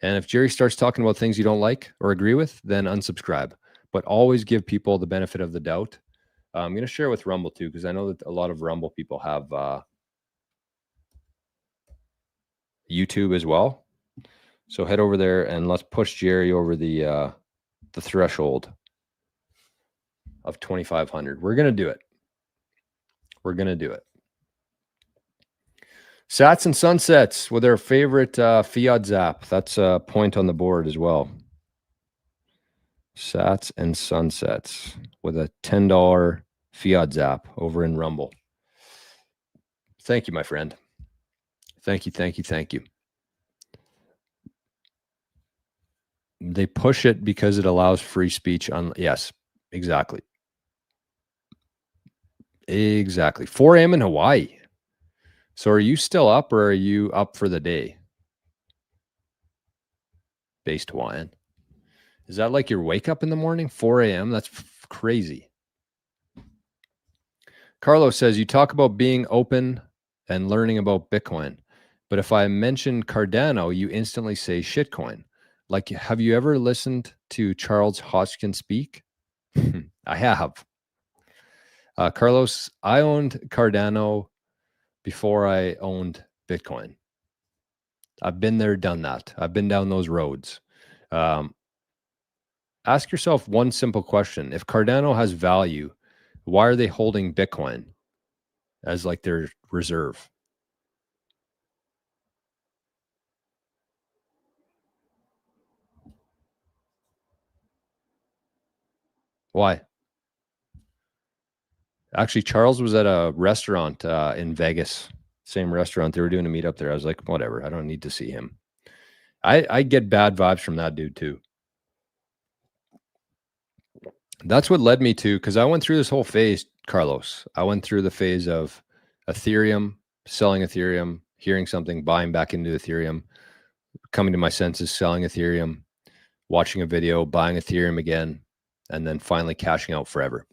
And if Jerry starts talking about things you don't like or agree with, then unsubscribe. But always give people the benefit of the doubt. I'm going to share with Rumble too, because I know that a lot of Rumble people have YouTube as well. So head over there and let's push Jerry over the threshold of 2,500. We're going to do it. We're going to do it. Sats and sunsets with our favorite fiat zap. That's a point on the board as well. Sats and sunsets with a $10 fiat zap over in Rumble. Thank you, my friend. Thank you, thank you, thank you. They push it because it allows free speech on. Yes, exactly. Exactly. 4 a.m. in Hawaii. So are you still up or are you up for the day? Based Hawaiian. Is that like your wake up in the morning? 4 a.m.? That's crazy. Carlos says, you talk about being open and learning about Bitcoin. But if I mention Cardano, you instantly say shitcoin. Like, have you ever listened to Charles Hodgkin speak? I have. Carlos, I owned Cardano before I owned Bitcoin. I've been there, done that. I've been down those roads. Ask yourself one simple question. If Cardano has value, why are they holding Bitcoin as like their reserve? Why? Actually, Charles was at a restaurant in Vegas, same restaurant. They were doing a meetup there. I was like, whatever. I don't need to see him. I get bad vibes from that dude too. That's what led me to, because I went through this whole phase, Carlos. I went through the phase of Ethereum, selling Ethereum, hearing something, buying back into Ethereum, coming to my senses, selling Ethereum, watching a video, buying Ethereum again, and then finally cashing out forever.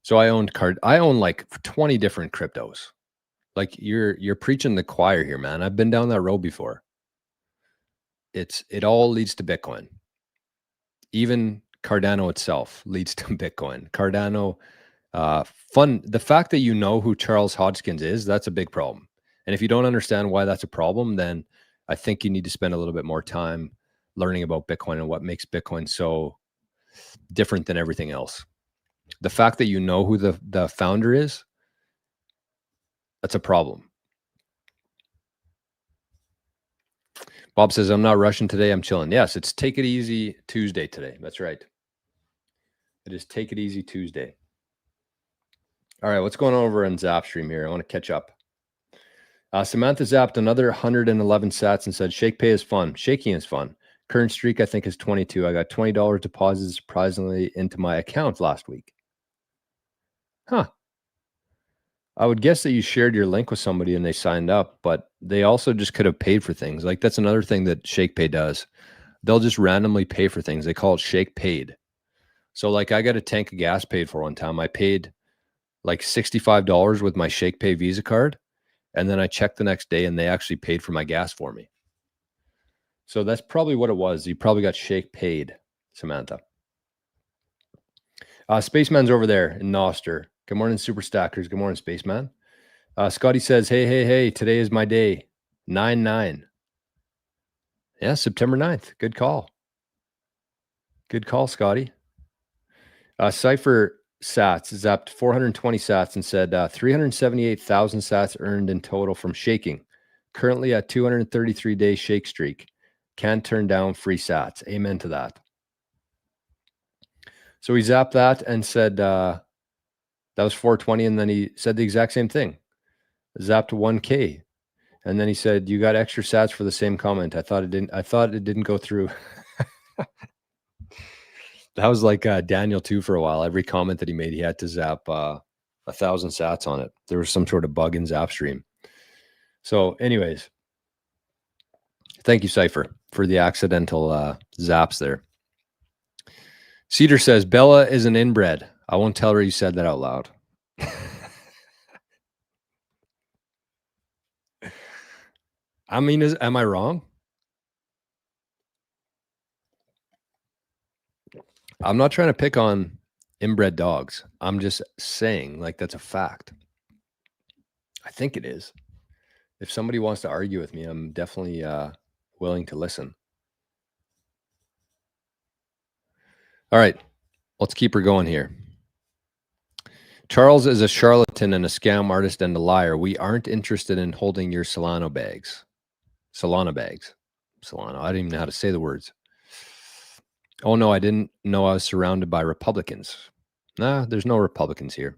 So I own like 20 different cryptos. Like you're preaching the choir here, man. I've been down that road before. It all leads to Bitcoin. Even Cardano itself leads to Bitcoin. Cardano, the fact that you know who Charles Hodgkins is, that's a big problem. And if you don't understand why that's a problem, then I think you need to spend a little bit more time learning about Bitcoin and what makes Bitcoin so different than everything else. The fact that you know who the founder is, that's a problem. Bob says, I'm not rushing today. I'm chilling. Yes, it's Take It Easy Tuesday today. That's right. It is Take It Easy Tuesday. All right, what's going on over in Zapstream here? I want to catch up. Samantha zapped another 111 sats and said, ShakePay is fun. Shaking is fun. Current streak, I think, is 22. I got $20 deposited surprisingly into my account last week. Huh. I would guess that you shared your link with somebody and they signed up, but they also just could have paid for things. Like that's another thing that ShakePay does. They'll just randomly pay for things. They call it Shake Paid. So like I got a tank of gas paid for one time. I paid like $65 with my ShakePay Visa card. And then I checked the next day and they actually paid for my gas for me. So that's probably what it was. You probably got Shake Paid, Samantha. Spaceman's over there in Noster. Good morning, Super Stackers. Good morning, Spaceman. Scotty says, hey, today is my day. 9/9. Yeah, September 9th. Good call. Good call, Scotty. Cypher sats zapped 420 sats and said 378,000 sats earned in total from shaking. Currently at 233-day shake streak. Can't turn down free sats. Amen to that. So he zapped that and said that was 420, and then he said the exact same thing. Zapped 1K. And then he said, you got extra sats for the same comment. I thought it didn't go through. That was like Daniel too for a while. Every comment that he made, he had to zap 1,000 sats on it. There was some sort of bug in Zapstream. So anyways, thank you, Cypher, for the accidental zaps there. Cedar says, Bella is an inbred. I won't tell her you said that out loud. I mean, am I wrong? I'm not trying to pick on inbred dogs. I'm just saying, like, that's a fact. I think it is. If somebody wants to argue with me, I'm definitely willing to listen. All right, let's keep her going here. Charles is a charlatan and a scam artist and a liar. We aren't interested in holding your Solana bags. Solana bags. Solana. I didn't even know how to say the words. Oh, no, I didn't know I was surrounded by Republicans. Nah, there's no Republicans here.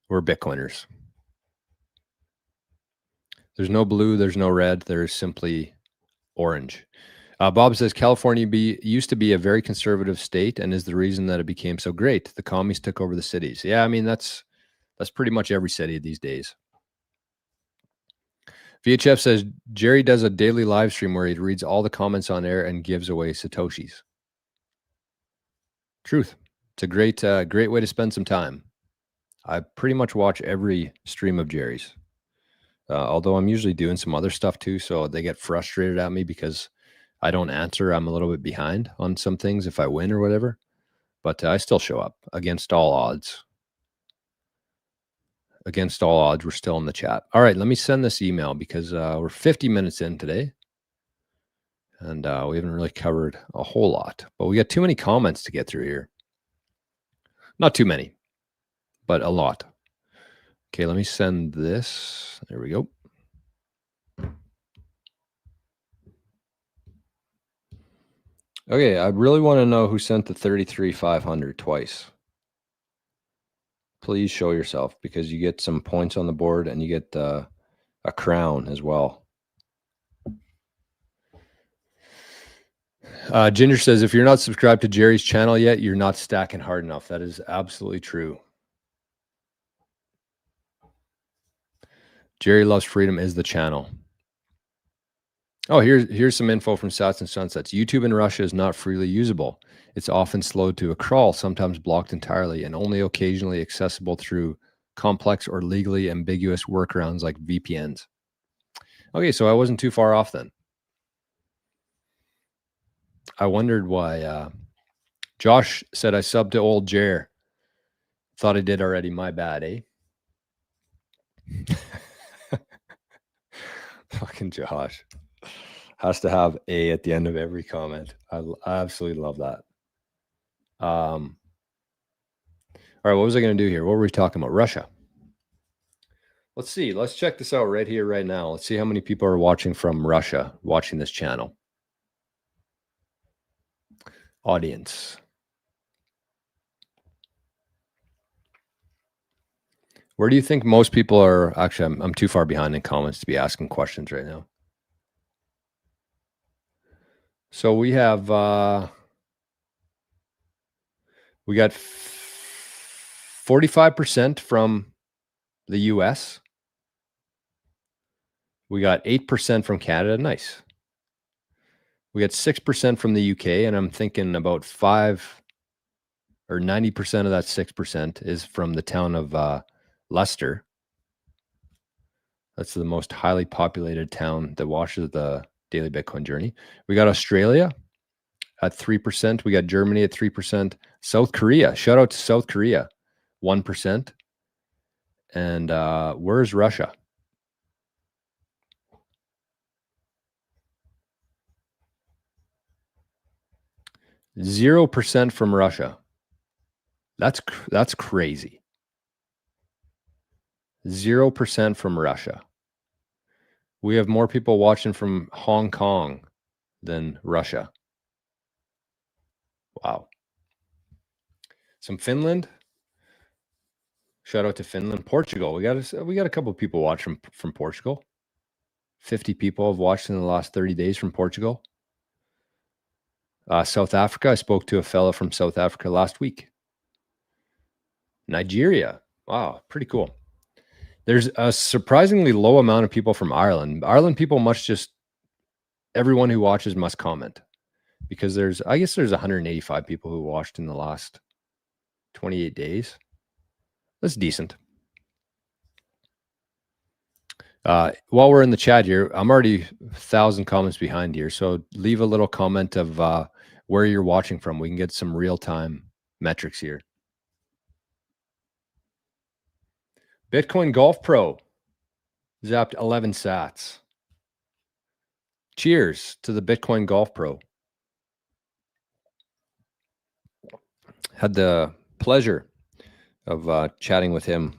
We're Bitcoiners. There's no blue, there's no red, there's simply orange. Bob says California used to be a very conservative state and is the reason that it became so great. The commies took over the cities. Yeah, I mean, that's pretty much every city these days. VHF says Jerry does a daily live stream where he reads all the comments on air and gives away Satoshis. Truth. It's a great way to spend some time. I pretty much watch every stream of Jerry's. Although I'm usually doing some other stuff too, so they get frustrated at me because I don't answer, I'm a little bit behind on some things if I win or whatever, but I still show up against all odds. Against all odds, we're still in the chat. All right, let me send this email because we're 50 minutes in today, and we haven't really covered a whole lot, but we got too many comments to get through here. Not too many, but a lot. Okay, let me send this. There we go. Okay, I really want to know who sent the 33,500 twice. Please show yourself because you get some points on the board and you get a crown as well. Ginger says, if you're not subscribed to Jerry's channel yet, you're not stacking hard enough. That is absolutely true. Jerry Loves Freedom is the channel. Oh, here's some info from Sats and Sunsets. YouTube in Russia is not freely usable. It's often slowed to a crawl, sometimes blocked entirely, and only occasionally accessible through complex or legally ambiguous workarounds like VPNs. Okay, so I wasn't too far off then. I wondered why. Josh said I subbed to old Jer. Thought I did already. My bad, eh? Fucking Josh. Has to have a at the end of every comment. I absolutely love that. All right, what was I going to do here? What were we talking about? Russia. Let's see. Let's check this out right here, right now. Let's see how many people are watching from Russia, watching this channel. Audience. Where do you think most people are? Actually, I'm too far behind in comments to be asking questions right now. So we have, we got 45% from the US. We got 8% from Canada. Nice. We got 6% from the UK, and I'm thinking about 5 or 90% of that 6% is from the town of Leicester. That's the most highly populated town that watches the Daily Bitcoin Journey. We got Australia at 3%. We got Germany at 3%. South Korea, shout out to South Korea, 1%. And where's Russia? %0 from Russia. That's crazy. 0% from Russia. We have more people watching from Hong Kong than Russia. Wow. Some Finland. Shout out to Finland. Portugal. We got a couple of people watching from Portugal. 50 people have watched in the last 30 days from Portugal. South Africa. I spoke to a fellow from South Africa last week. Nigeria. Wow, pretty cool. There's a surprisingly low amount of people from Ireland. Ireland people must just, everyone who watches must comment, because I guess there's 185 people who watched in the last 28 days. That's decent. While we're in the chat here, I'm already 1,000 comments behind here. So leave a little comment of where you're watching from. We can get some real-time metrics here. Bitcoin Golf Pro zapped 11 sats. Cheers to the Bitcoin Golf Pro. Had the pleasure of chatting with him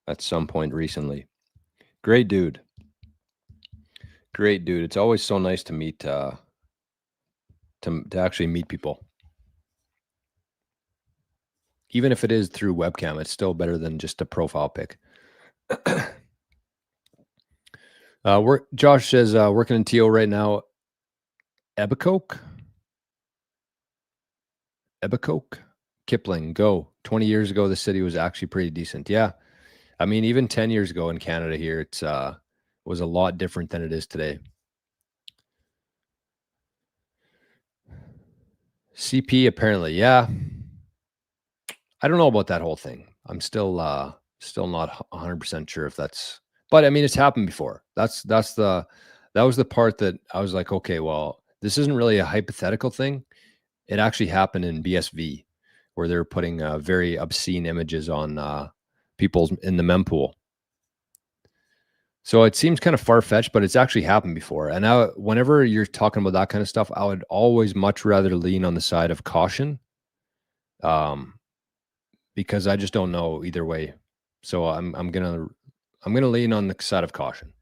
at some point recently. Great dude. Great dude. It's always so nice to meet, to actually meet people. Even if it is through webcam, it's still better than just a profile pic. Josh says, working in TO right now. Ebicoke? Kipling, go. 20 years ago, the city was actually pretty decent. Yeah. I mean, even 10 years ago in Canada here, it was a lot different than it is today. CP, apparently. Yeah. I don't know about that whole thing. I'm still not 100% sure if that's, but I mean, it's happened before. That was the part that I was like, okay, well, this isn't really a hypothetical thing. It actually happened in BSV, where they're putting very obscene images on people in the mempool. So it seems kind of far-fetched, but it's actually happened before. And now, whenever you're talking about that kind of stuff, I would always much rather lean on the side of caution, um, because I just don't know either way. So I'm gonna lean on the side of caution.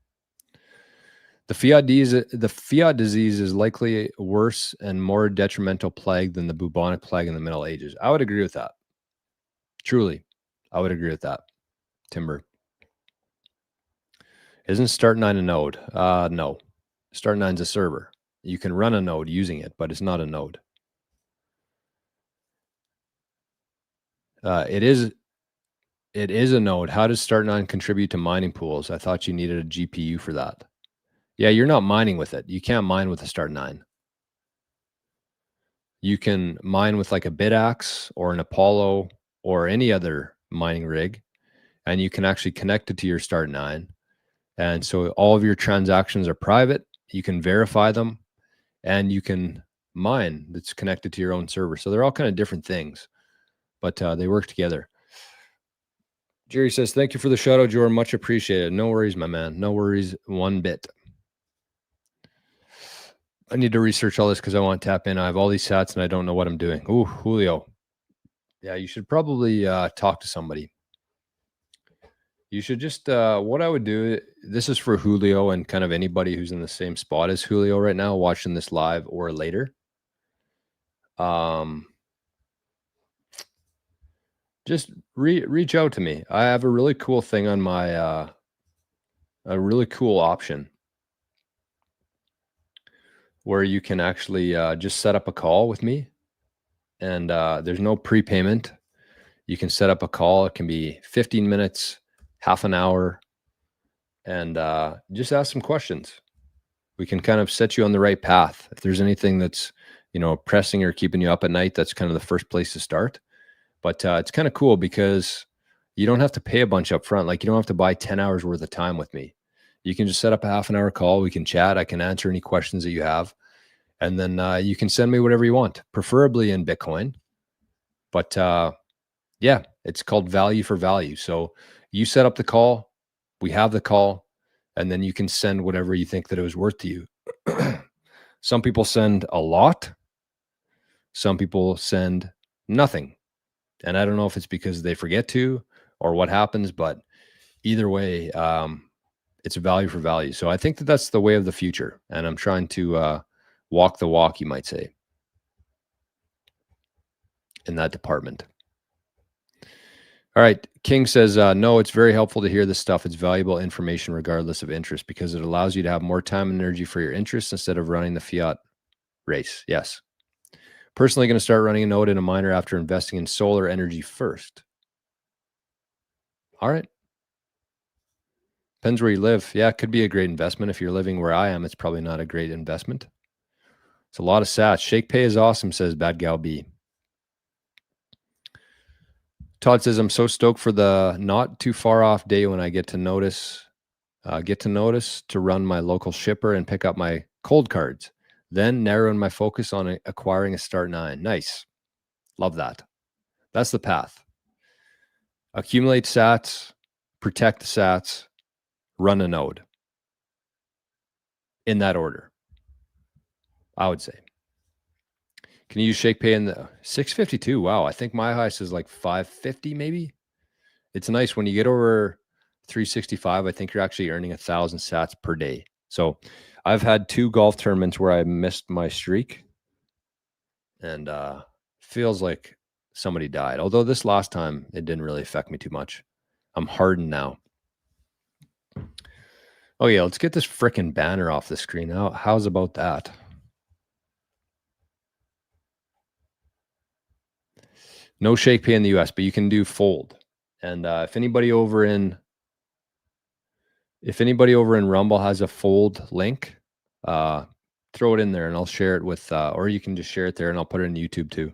The fiat disease is likely a worse and more detrimental plague than the bubonic plague in the Middle Ages. I would agree with that. Truly, I would agree with that. Timber. Isn't Start9 a node? No. Start9's a server. You can run a node using it, but it's not a node. It is a node. How does Start9 contribute to mining pools? I thought you needed a GPU for that. Yeah, you're not mining with it. You can't mine with a Start9. You can mine with like a BitAxe or an Apollo or any other mining rig, and you can actually connect it to your Start9. And so all of your transactions are private. You can verify them, and you can mine that's connected to your own server. So they're all kind of different things, but they work together. Jerry says, thank you for the shout out, Jordan. Much appreciated. No worries, my man. No worries one bit. I need to research all this because I want to tap in. I have all these sats and I don't know what I'm doing. Ooh, Julio. Yeah, you should probably talk to somebody. You should just, what I would do, this is for Julio and kind of anybody who's in the same spot as Julio right now, watching this live or later. Just reach out to me. I have a really cool thing on my, a really cool option where you can actually just set up a call with me, and there's no prepayment. You can set up a call. It can be 15 minutes, half an hour, and just ask some questions. We can kind of set you on the right path. If there's anything that's, pressing or keeping you up at night, that's kind of the first place to start. But it's kind of cool because you don't have to pay a bunch up front. Like, you don't have to buy 10 hours worth of time with me. You can just set up a half an hour call. We can chat. I can answer any questions that you have. And then you can send me whatever you want, preferably in Bitcoin. But yeah, it's called value for value. So you set up the call, we have the call, and then you can send whatever you think that it was worth to you. Some people send a lot. Some people send nothing. And I don't know if it's because they forget to or what happens, but either way, it's a value for value. So I think that that's the way of the future. And I'm trying to walk the walk, you might say, in that department. All right. King says, no, it's very helpful to hear this stuff. It's valuable information regardless of interest because it allows you to have more time and energy for your interests instead of running the fiat race. Yes. Personally going to start running a node in a miner after investing in solar energy first. All right. Depends where you live. Yeah, it could be a great investment. If you're living where I am, it's probably not a great investment. It's a lot of sats. ShakePay is awesome, says Bad Gal B. Todd says, I'm so stoked for the not too far off day when I get to notice to run my local shipper and pick up my cold cards, then narrowing my focus on acquiring a Start9. Nice. Love that. That's the path. Accumulate sats, protect the sats, run a node. In that order, I would say. Can you use ShakePay in the 652? Wow. I think my highest is like 550 maybe. It's nice when you get over 365. I think you're actually earning 1,000 sats per day. So I've had 2 golf tournaments where I missed my streak, and feels like somebody died. Although this last time it didn't really affect me too much. I'm hardened now. Oh yeah, let's get this frickin' banner off the screen. How's about that? No ShakePay in the US, but you can do Fold. And if anybody over in Rumble has a Fold link, throw it in there and I'll share it with, or you can just share it there and I'll put it in YouTube too.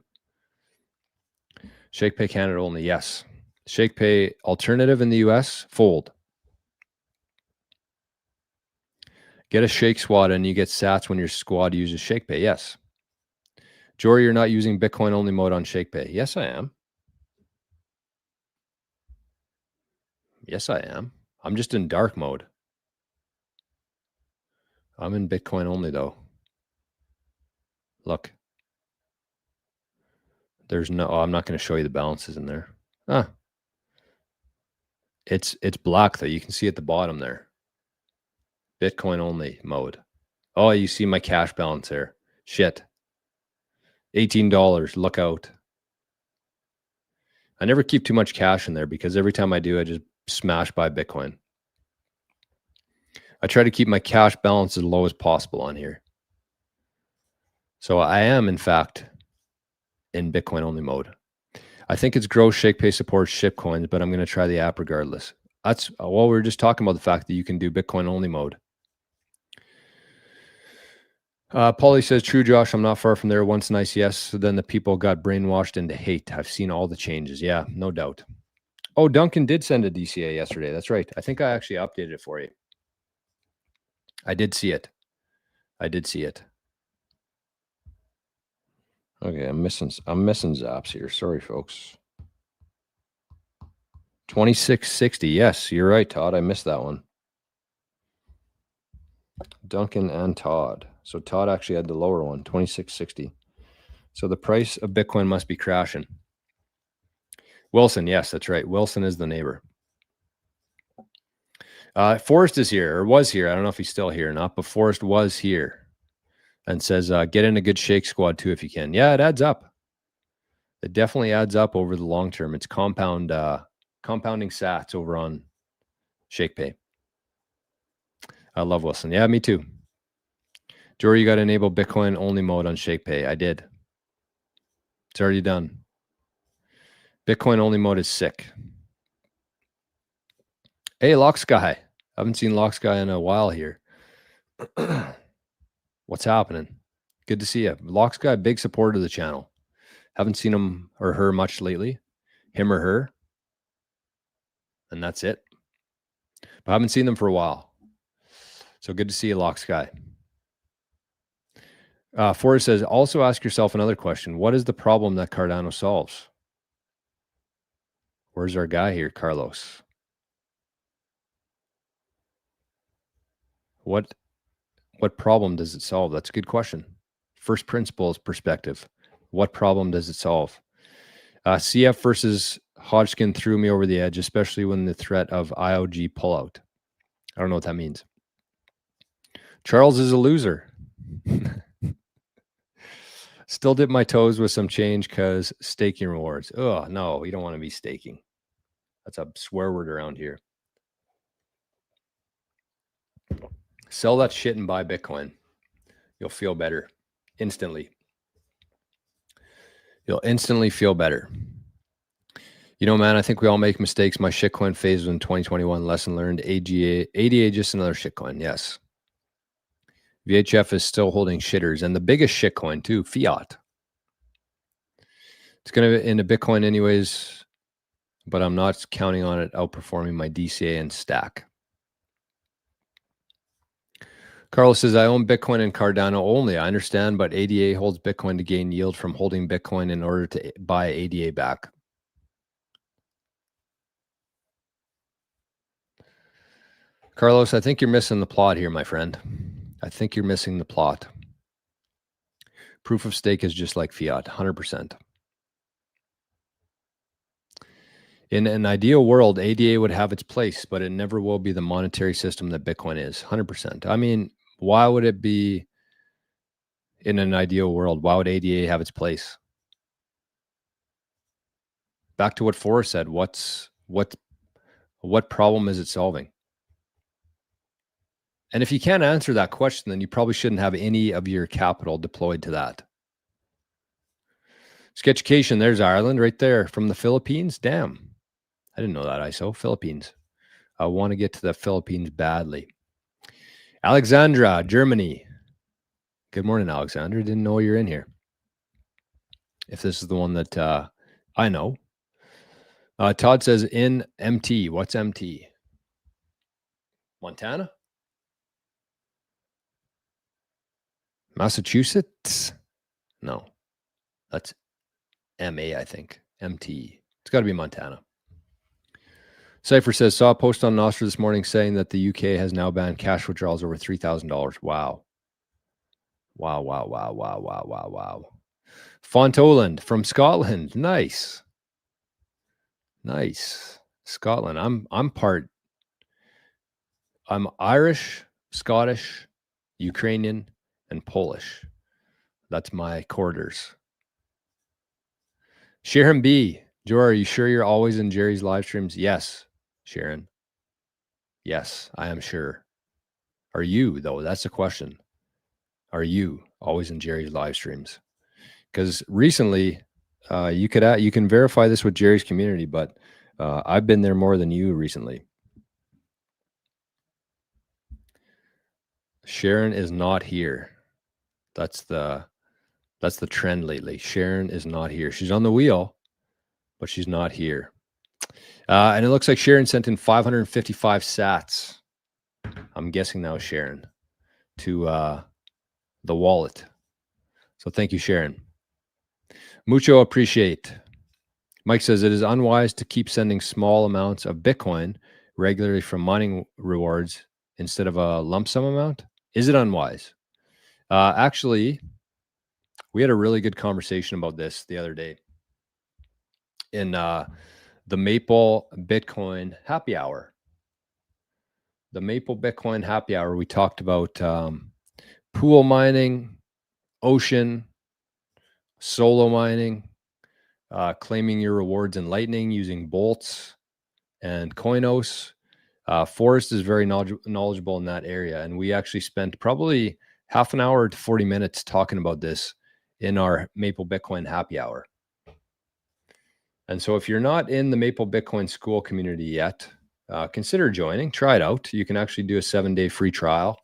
ShakePay Canada only, yes. ShakePay alternative in the US, Fold. Get a Shake Squad and you get sats when your squad uses ShakePay. Yes. Jory, you're not using Bitcoin only mode on ShakePay. Yes, I am. Yes, I am. I'm just in dark mode. I'm in Bitcoin only though. Look. There's no, I'm not going to show you the balances in there. Ah, it's black though. You can see at the bottom there. Bitcoin only mode. Oh, you see my cash balance there. Shit. $18. Look out. I never keep too much cash in there because every time I do, I just smash buy Bitcoin. I try to keep my cash balance as low as possible on here. So I am, in fact, in Bitcoin only mode. I think it's gross. ShakePay supports shitcoins, but I'm going to try the app regardless. That's well, we were just talking about the fact that you can do Bitcoin only mode. Paulie says, true, Josh. I'm not far from there. Once nice, yes. So then the people got brainwashed into hate. I've seen all the changes. Yeah, no doubt. Oh, Duncan did send a DCA yesterday. That's right. I think I actually updated it for you. I did see it. I did see it. Okay, I'm missing zaps here. Sorry, folks. 2660. Yes, you're right, Todd. I missed that one. Duncan and Todd. So Todd actually had the lower one, 2660. So the price of Bitcoin must be crashing. Wilson, yes, that's right. Wilson is the neighbor. Forrest is here, or was here. I don't know if he's still here or not, but Forrest was here and says, get in a good Shake Squad too if you can. Yeah, it adds up. It definitely adds up over the long term. It's compounding sats over on ShakePay. I love Wilson. Yeah, me too. Jory, you got to enable Bitcoin only mode on ShakePay. I did. It's already done. Bitcoin only mode is sick. Hey, Locksky. Haven't seen Locksky in a while here. What's happening? Good to see you. Locksky, big supporter of the channel. Haven't seen him or her much lately. Him or her. And that's it. But I haven't seen them for a while. So good to see you, Locksky. Forrest says, also ask yourself another question. What is the problem that Cardano solves? Where's our guy here, Carlos? What problem does it solve? That's a good question. First principles perspective. What problem does it solve? CF versus Hodgkin threw me over the edge, especially when the threat of IOG pullout. I don't know what that means. Charles is a loser. Still dip my toes with some change because staking rewards. Oh, no, you don't want to be staking. That's a swear word around here. Sell that shit and buy Bitcoin. You'll feel better instantly. You'll instantly feel better. You know, man, I think we all make mistakes. My shitcoin phase was in 2021. Lesson learned. ADA, just another shitcoin. Yes. VHF is still holding shitters. And the biggest shitcoin, too, fiat. It's going to be into Bitcoin anyways, but I'm not counting on it outperforming my DCA and stack. Carlos says, I own Bitcoin and Cardano only. I understand, but ADA holds Bitcoin to gain yield from holding Bitcoin in order to buy ADA back. Carlos, I think you're missing the plot here, my friend. I think you're missing the plot. Proof of stake is just like fiat, 100%. In an ideal world, ADA would have its place, but it never will be the monetary system that Bitcoin is, 100%. I mean, why would it be in an ideal world? Why would ADA have its place? Back to what Forrest said, what problem is it solving? And if you can't answer that question, then you probably shouldn't have any of your capital deployed to that. Sketchucation, there's Ireland right there from the Philippines. Damn. I didn't know that, ISO. Philippines. I want to get to the Philippines badly. Alexandra, Germany. Good morning, Alexandra. Didn't know you're in here. If this is the one that I know. Todd says in MT. What's MT? Montana? Massachusetts? No, that's MA, I think. MT. It's got to be Montana. Cypher says, saw a post on Nostra this morning saying that the UK has now banned cash withdrawals over $3,000. Wow. Wow. Fontoland from Scotland. Nice. Scotland. I'm Irish, Scottish, Ukrainian, and Polish. That's my quarters. Sharon B. Jor, are you sure you're always in Jerry's live streams? Yes, Sharon. Yes, I am sure. Are you, though? That's the question. Are you always in Jerry's live streams? Because recently, you can verify this with Jerry's community, but I've been there more than you recently. Sharon is not here. That's the trend lately. Sharon is not here. She's on the wheel, but she's not here. And it looks like Sharon sent in 555 sats. I'm guessing that was Sharon to the wallet. So thank you, Sharon. Mucho appreciate. Mike says it is unwise to keep sending small amounts of Bitcoin regularly from mining rewards instead of a lump sum amount. Is it unwise? Actually, we had a really good conversation about this the other day in the Maple Bitcoin Happy Hour. The Maple Bitcoin Happy Hour, we talked about pool mining, ocean, solo mining, claiming your rewards in Lightning using bolts and Coinos. Forrest is very knowledgeable in that area. And we actually spent probably half an hour to 40 minutes talking about this in our Maple Bitcoin Happy Hour. And so if you're not in the Maple Bitcoin School community yet, consider joining. Try it out. You can actually do a 7-day free trial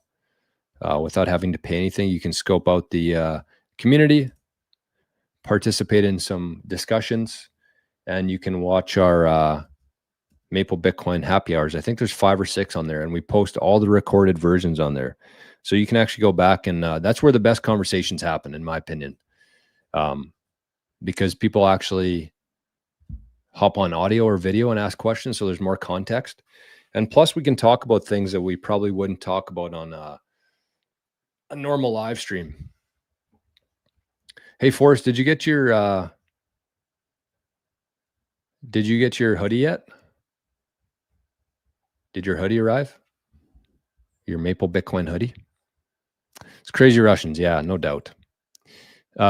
without having to pay anything. You can scope out the community, participate in some discussions, and you can watch our Maple Bitcoin Happy Hours. I think there's 5 or 6 on there, and we post all the recorded versions on there. So you can actually go back and that's where the best conversations happen, in my opinion, because people actually hop on audio or video and ask questions. So there's more context. And plus we can talk about things that we probably wouldn't talk about on a normal live stream. Hey, Forrest, did you get your hoodie yet? Did your hoodie arrive? Your Maple Bitcoin hoodie? It's crazy Russians. Yeah, no doubt.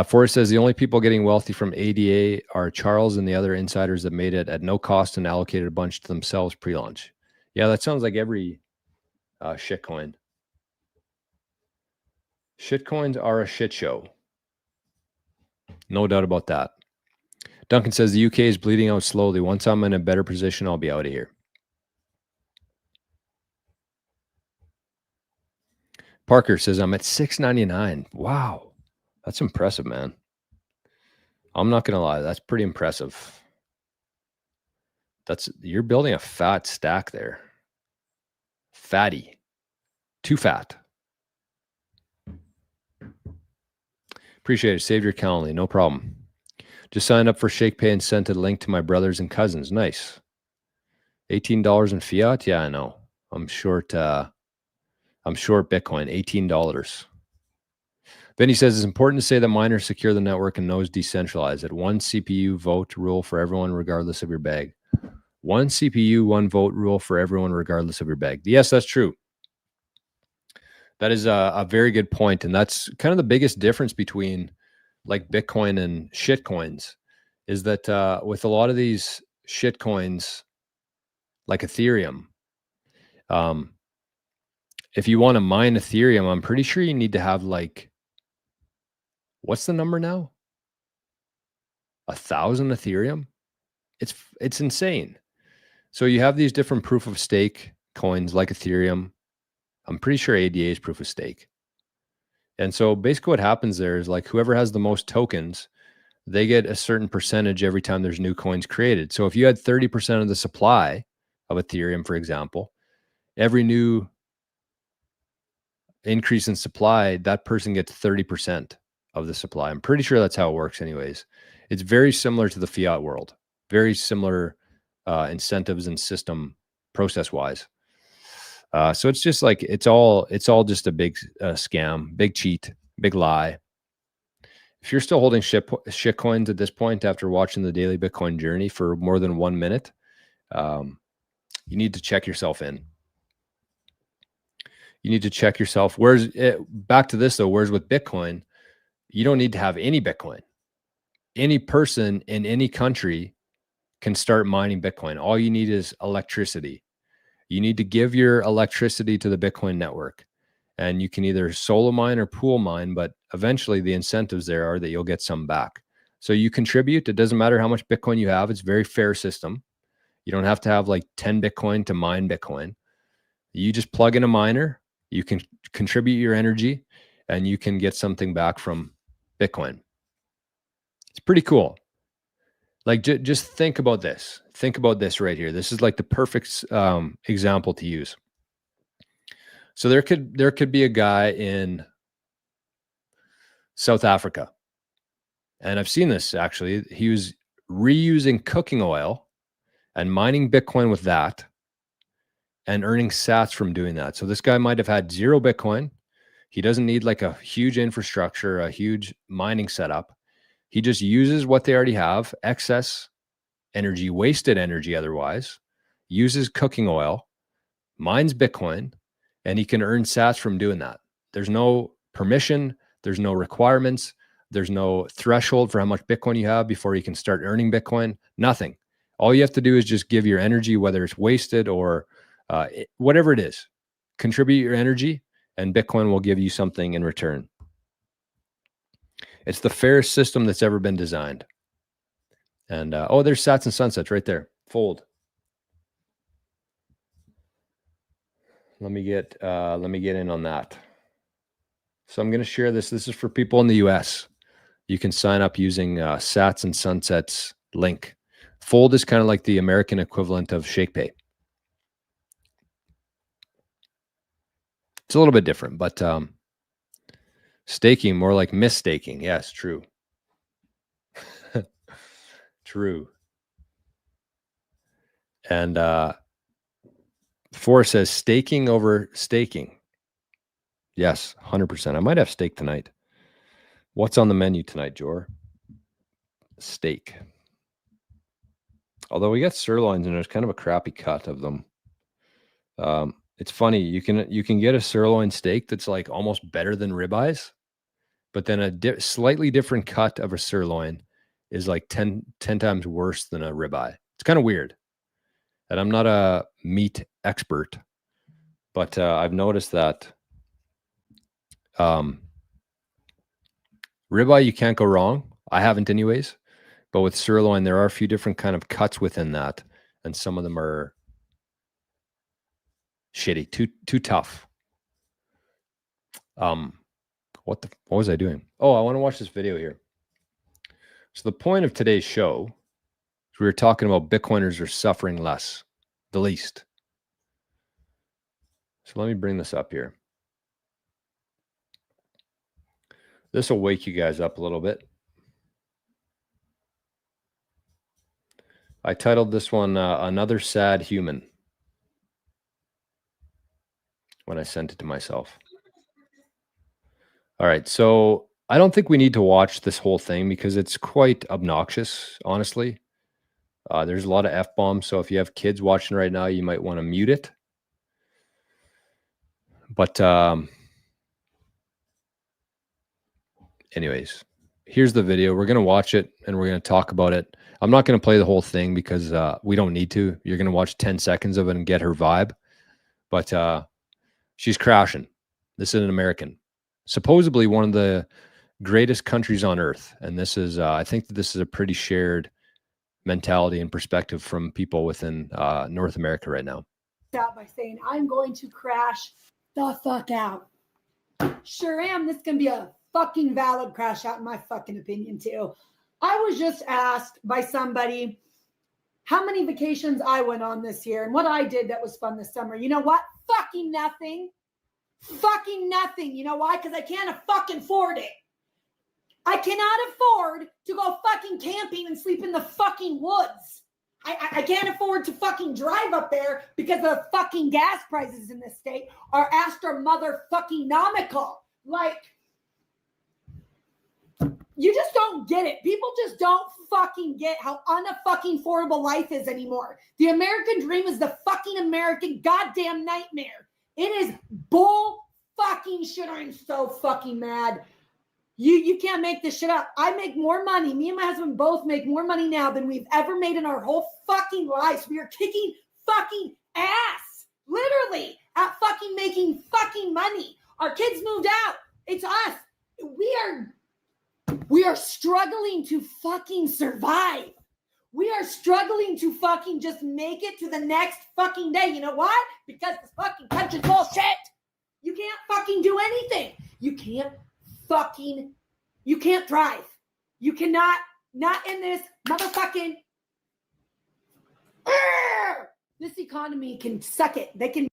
Forrest says the only people getting wealthy from ADA are Charles and the other insiders that made it at no cost and allocated a bunch to themselves pre-launch. Yeah, that sounds like every shitcoin. Shitcoins are a shit show. No doubt about that. Duncan says the UK is bleeding out slowly. Once I'm in a better position, I'll be out of here. Parker says I'm at $6.99. Wow. That's impressive, man. I'm not going to lie. That's pretty impressive. You're building a fat stack there. Fatty. Too fat. Appreciate it. Save your Calendly. No problem. Just signed up for ShakePay and sent a link to my brothers and cousins. Nice. $18 in fiat? Yeah, I know. I'm short Bitcoin. $18. Benny says it's important to say that miners secure the network and nodes decentralized. At one CPU vote rule for everyone regardless of your bag. One CPU, one vote rule for everyone regardless of your bag. Yes, that's true. That is a very good point. And that's kind of the biggest difference between like Bitcoin and shitcoins is that with a lot of these shitcoins, like Ethereum, if you want to mine Ethereum, I'm pretty sure you need to have like, what's the number now? 1,000 Ethereum? It's insane. So you have these different proof of stake coins like Ethereum. I'm pretty sure ADA is proof of stake. And so basically what happens there is like whoever has the most tokens, they get a certain percentage every time there's new coins created. So if you had 30% of the supply of Ethereum, for example, every new increase in supply, that person gets 30% of the supply. I'm pretty sure that's how it works anyways. It's very similar to the fiat world, very similar incentives and system process wise. So it's just like, it's all just a big scam, big cheat, big lie. If you're still holding shit coins at this point after watching the daily Bitcoin journey for more than 1 minute, you need to check yourself in. You need to check yourself. Back to this though, whereas with Bitcoin, you don't need to have any Bitcoin. Any person in any country can start mining Bitcoin. All you need is electricity. You need to give your electricity to the Bitcoin network, and you can either solo mine or pool mine, but eventually the incentives there are that you'll get some back. So you contribute. It doesn't matter how much Bitcoin you have. It's a very fair system. You don't have to have like 10 Bitcoin to mine Bitcoin. You just plug in a miner, you can contribute your energy, and you can get something back from Bitcoin. It's pretty cool. Like, just think about this. Think about this right here. This is like the perfect example to use. So there could be a guy in South Africa, and I've seen this actually. He was reusing cooking oil and mining Bitcoin with that, and earning sats from doing that. So this guy might have had 0 Bitcoin. He doesn't need like a huge infrastructure, a huge mining setup. He just uses what they already have, excess energy, wasted energy otherwise, uses cooking oil, mines Bitcoin, and he can earn sats from doing that. There's no permission, there's no requirements, there's no threshold for how much Bitcoin you have before you can start earning Bitcoin, nothing. All you have to do is just give your energy, whether it's wasted or whatever it is, contribute your energy, and Bitcoin will give you something in return. It's the fairest system that's ever been designed. And oh, there's sats and sunsets right there. Fold. Let me get in on that. So I'm going to share this. This is for people in the US. You can sign up using sats and sunsets link. Fold is kind of like the American equivalent of ShakePay. It's a little bit different, but staking, more like misstaking. Yes, true. True. And Forrest says staking over staking. Yes, 100%. I might have steak tonight. What's on the menu tonight, Jor? Steak. Although we got sirloins and there's kind of a crappy cut of them. It's funny. You can get a sirloin steak that's like almost better than ribeyes, but then a slightly different cut of a sirloin is like 10 times worse than a ribeye. It's kind of weird. And I'm not a meat expert, but I've noticed that ribeye, you can't go wrong. I haven't anyways. But with sirloin, there are a few different kind of cuts within that, and some of them are shitty, too tough. What was I doing? Oh, I want to watch this video here. So the point of today's show is we were talking about Bitcoiners are suffering less, the least. So let me bring this up here. This will wake you guys up a little bit. I titled this one, Another Sad Human, when I sent it to myself. All right, so I don't think we need to watch this whole thing because it's quite obnoxious, honestly. There's a lot of F-bombs, so if you have kids watching right now, you might want to mute it. But anyways, here's the video. We're going to watch it, and we're going to talk about it. I'm not going to play the whole thing because we don't need to. You're going to watch 10 seconds of it and get her vibe. But she's crashing. This is an American. Supposedly one of the greatest countries on earth. And this is, I think that this is a pretty shared mentality and perspective from people within North America right now. Out by saying, I'm going to crash the fuck out. Sure am. This can be a fucking valid crash out in my fucking opinion too. I was just asked by somebody how many vacations I went on this year and what I did that was fun this summer. You know what? Fucking nothing. Fucking nothing. You know why? Because I can't fucking afford it. I cannot afford to go fucking camping and sleep in the fucking woods. I can't afford to fucking drive up there because the fucking gas prices in this state are astro motherfucking nomical. Like, you just don't get it. People just don't fucking get how unfucking affordable life is anymore. The American dream is the fucking American goddamn nightmare. It is bull fucking shit. I'm so fucking mad. You can't make this shit up. I make more money. Me and my husband both make more money now than we've ever made in our whole fucking lives. We are kicking fucking ass, literally, at fucking making fucking money. Our kids moved out. It's us. We are struggling to fucking survive. We are struggling to fucking just make it to the next fucking day. You know why? Because this fucking country's bullshit. You can't fucking do anything. You can't thrive. You cannot, not in this motherfucking, this economy can suck it. They can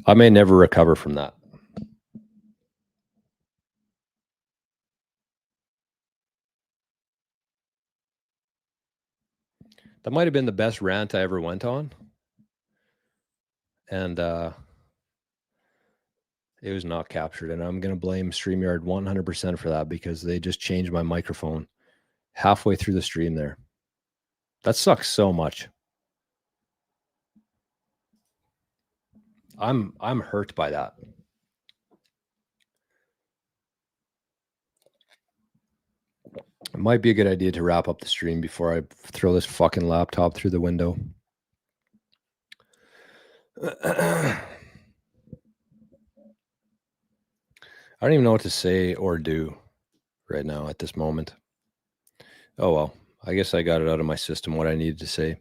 I may never recover from that. That might have been the best rant I ever went on. And it was not captured. And I'm going to blame StreamYard 100% for that because they just changed my microphone halfway through the stream there. That sucks so much. I'm hurt by that. It might be a good idea to wrap up the stream before I throw this fucking laptop through the window. I don't even know what to say or do right now at this moment. Oh, well, I guess I got it out of my system, what I needed to say.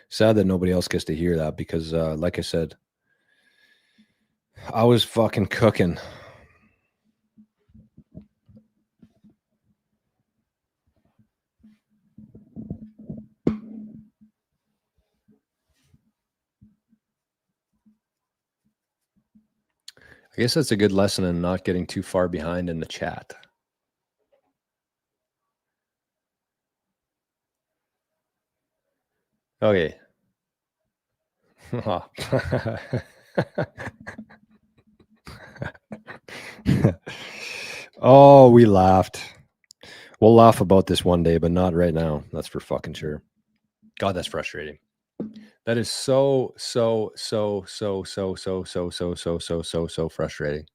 Sad that nobody else gets to hear that because, like I said, I was fucking cooking. I guess that's a good lesson in not getting too far behind in the chat. Okay. Oh, we laughed. We'll laugh about this one day, but not right now. That's for fucking sure. God, that's frustrating. That is so frustrating.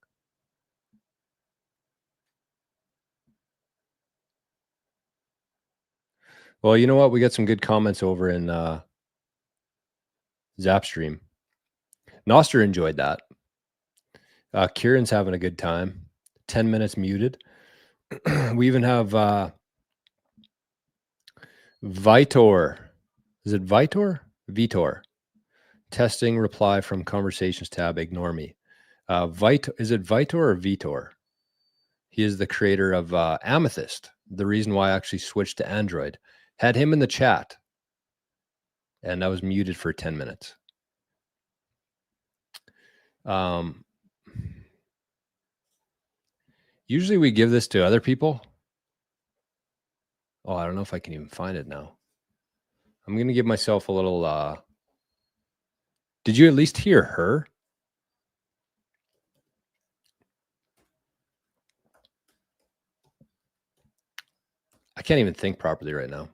Well, you know what? We got some good comments over in Zapstream. Noster enjoyed that. Kieran's having a good time. 10 minutes muted. We even have Vitor. Is it Vitor? Vitor. Testing reply from conversations tab. Ignore me. Is it Vitor or Vitor? He is the creator of Amethyst. The reason why I actually switched to Android. Had him in the chat. And I was muted for 10 minutes. Usually we give this to other people. Oh, I don't know if I can even find it now. I'm going to give myself a little... Did you at least hear her? I can't even think properly right now.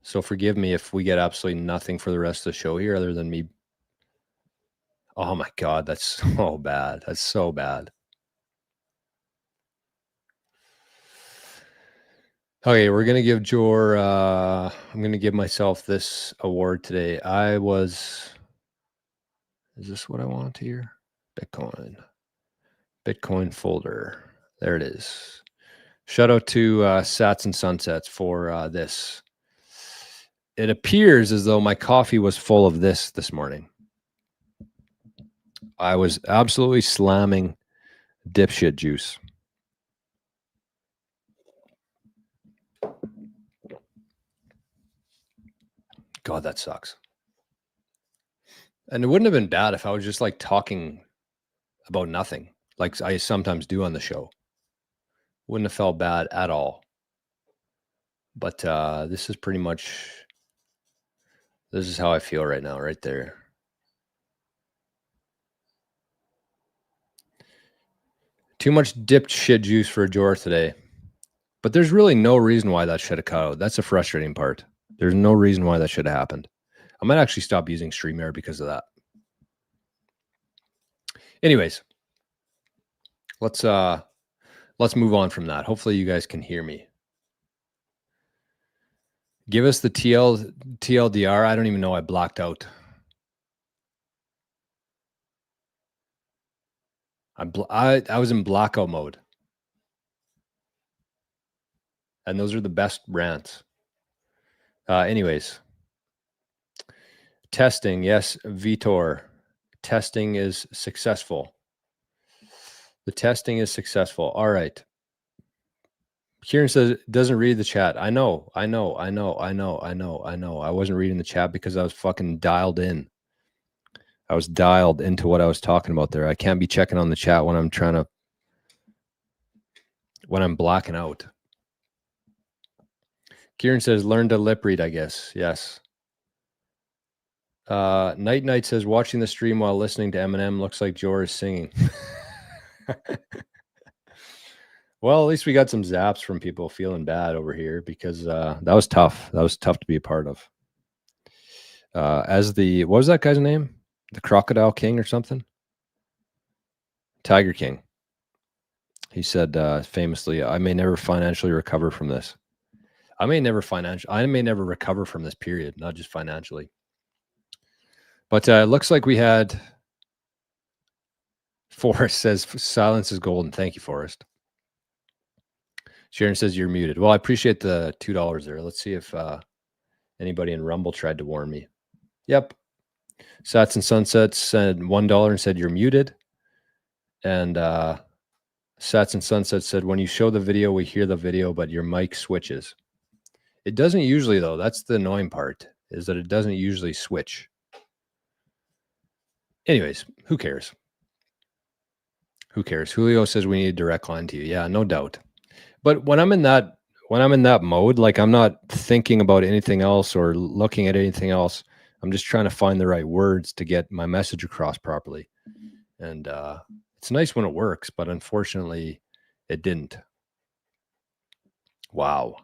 So forgive me if we get absolutely nothing for the rest of the show here other than me. Oh my God, that's so bad. That's so bad. Okay, we're going to give Jor, I'm going to give myself this award today. Is this what I want here? Bitcoin folder. There it is. Shout out to Sats and Sunsets for this. It appears as though my coffee was full of this morning. I was absolutely slamming dipshit juice. God, that sucks. And it wouldn't have been bad if I was just like talking about nothing, like I sometimes do on the show. Wouldn't have felt bad at all. But this is pretty much, this is how I feel right now, right there. Too much dipped shit juice for Jor today. But there's really no reason why that should have cut out. That's the frustrating part. There's no reason why that should have happened. I might actually stop using StreamYard because of that. Anyways, let's move on from that. Hopefully you guys can hear me. Give us the TLDR. I don't even know. I blocked out. I was in blackout mode. And those are the best rants. Anyways. Testing. Yes, Vitor. Testing is successful. The testing is successful. All right. Kieran says, doesn't read the chat. I know. I wasn't reading the chat because I was fucking dialed in. I was dialed into what I was talking about there. I can't be checking on the chat when I'm blacking out. Kieran says, learn to lip read, I guess. Yes. Night says, watching the stream while listening to Eminem looks like Jor is singing. Well, at least we got some zaps from people feeling bad over here because that was tough. That was tough to be a part of. What was that guy's name? The Crocodile King or something? Tiger King. He said famously, I may never financially recover from this. I may never recover from this period, not just financially. But it looks like we had Forrest says silence is golden. Thank you, Forrest. Sharon says you're muted. Well, I appreciate the $2 there. Let's see if anybody in Rumble tried to warn me. Yep. Sats and Sunsets said $1 and said you're muted. And Sats and Sunsets said when you show the video, we hear the video, but your mic switches. It doesn't usually, though. That's the annoying part, is that it doesn't usually switch. Anyways, who cares? Who cares? Julio says we need a direct line to you. Yeah, no doubt. But when I'm in that mode, like I'm not thinking about anything else or looking at anything else. I'm just trying to find the right words to get my message across properly. And it's nice when it works, but unfortunately it didn't. Wow.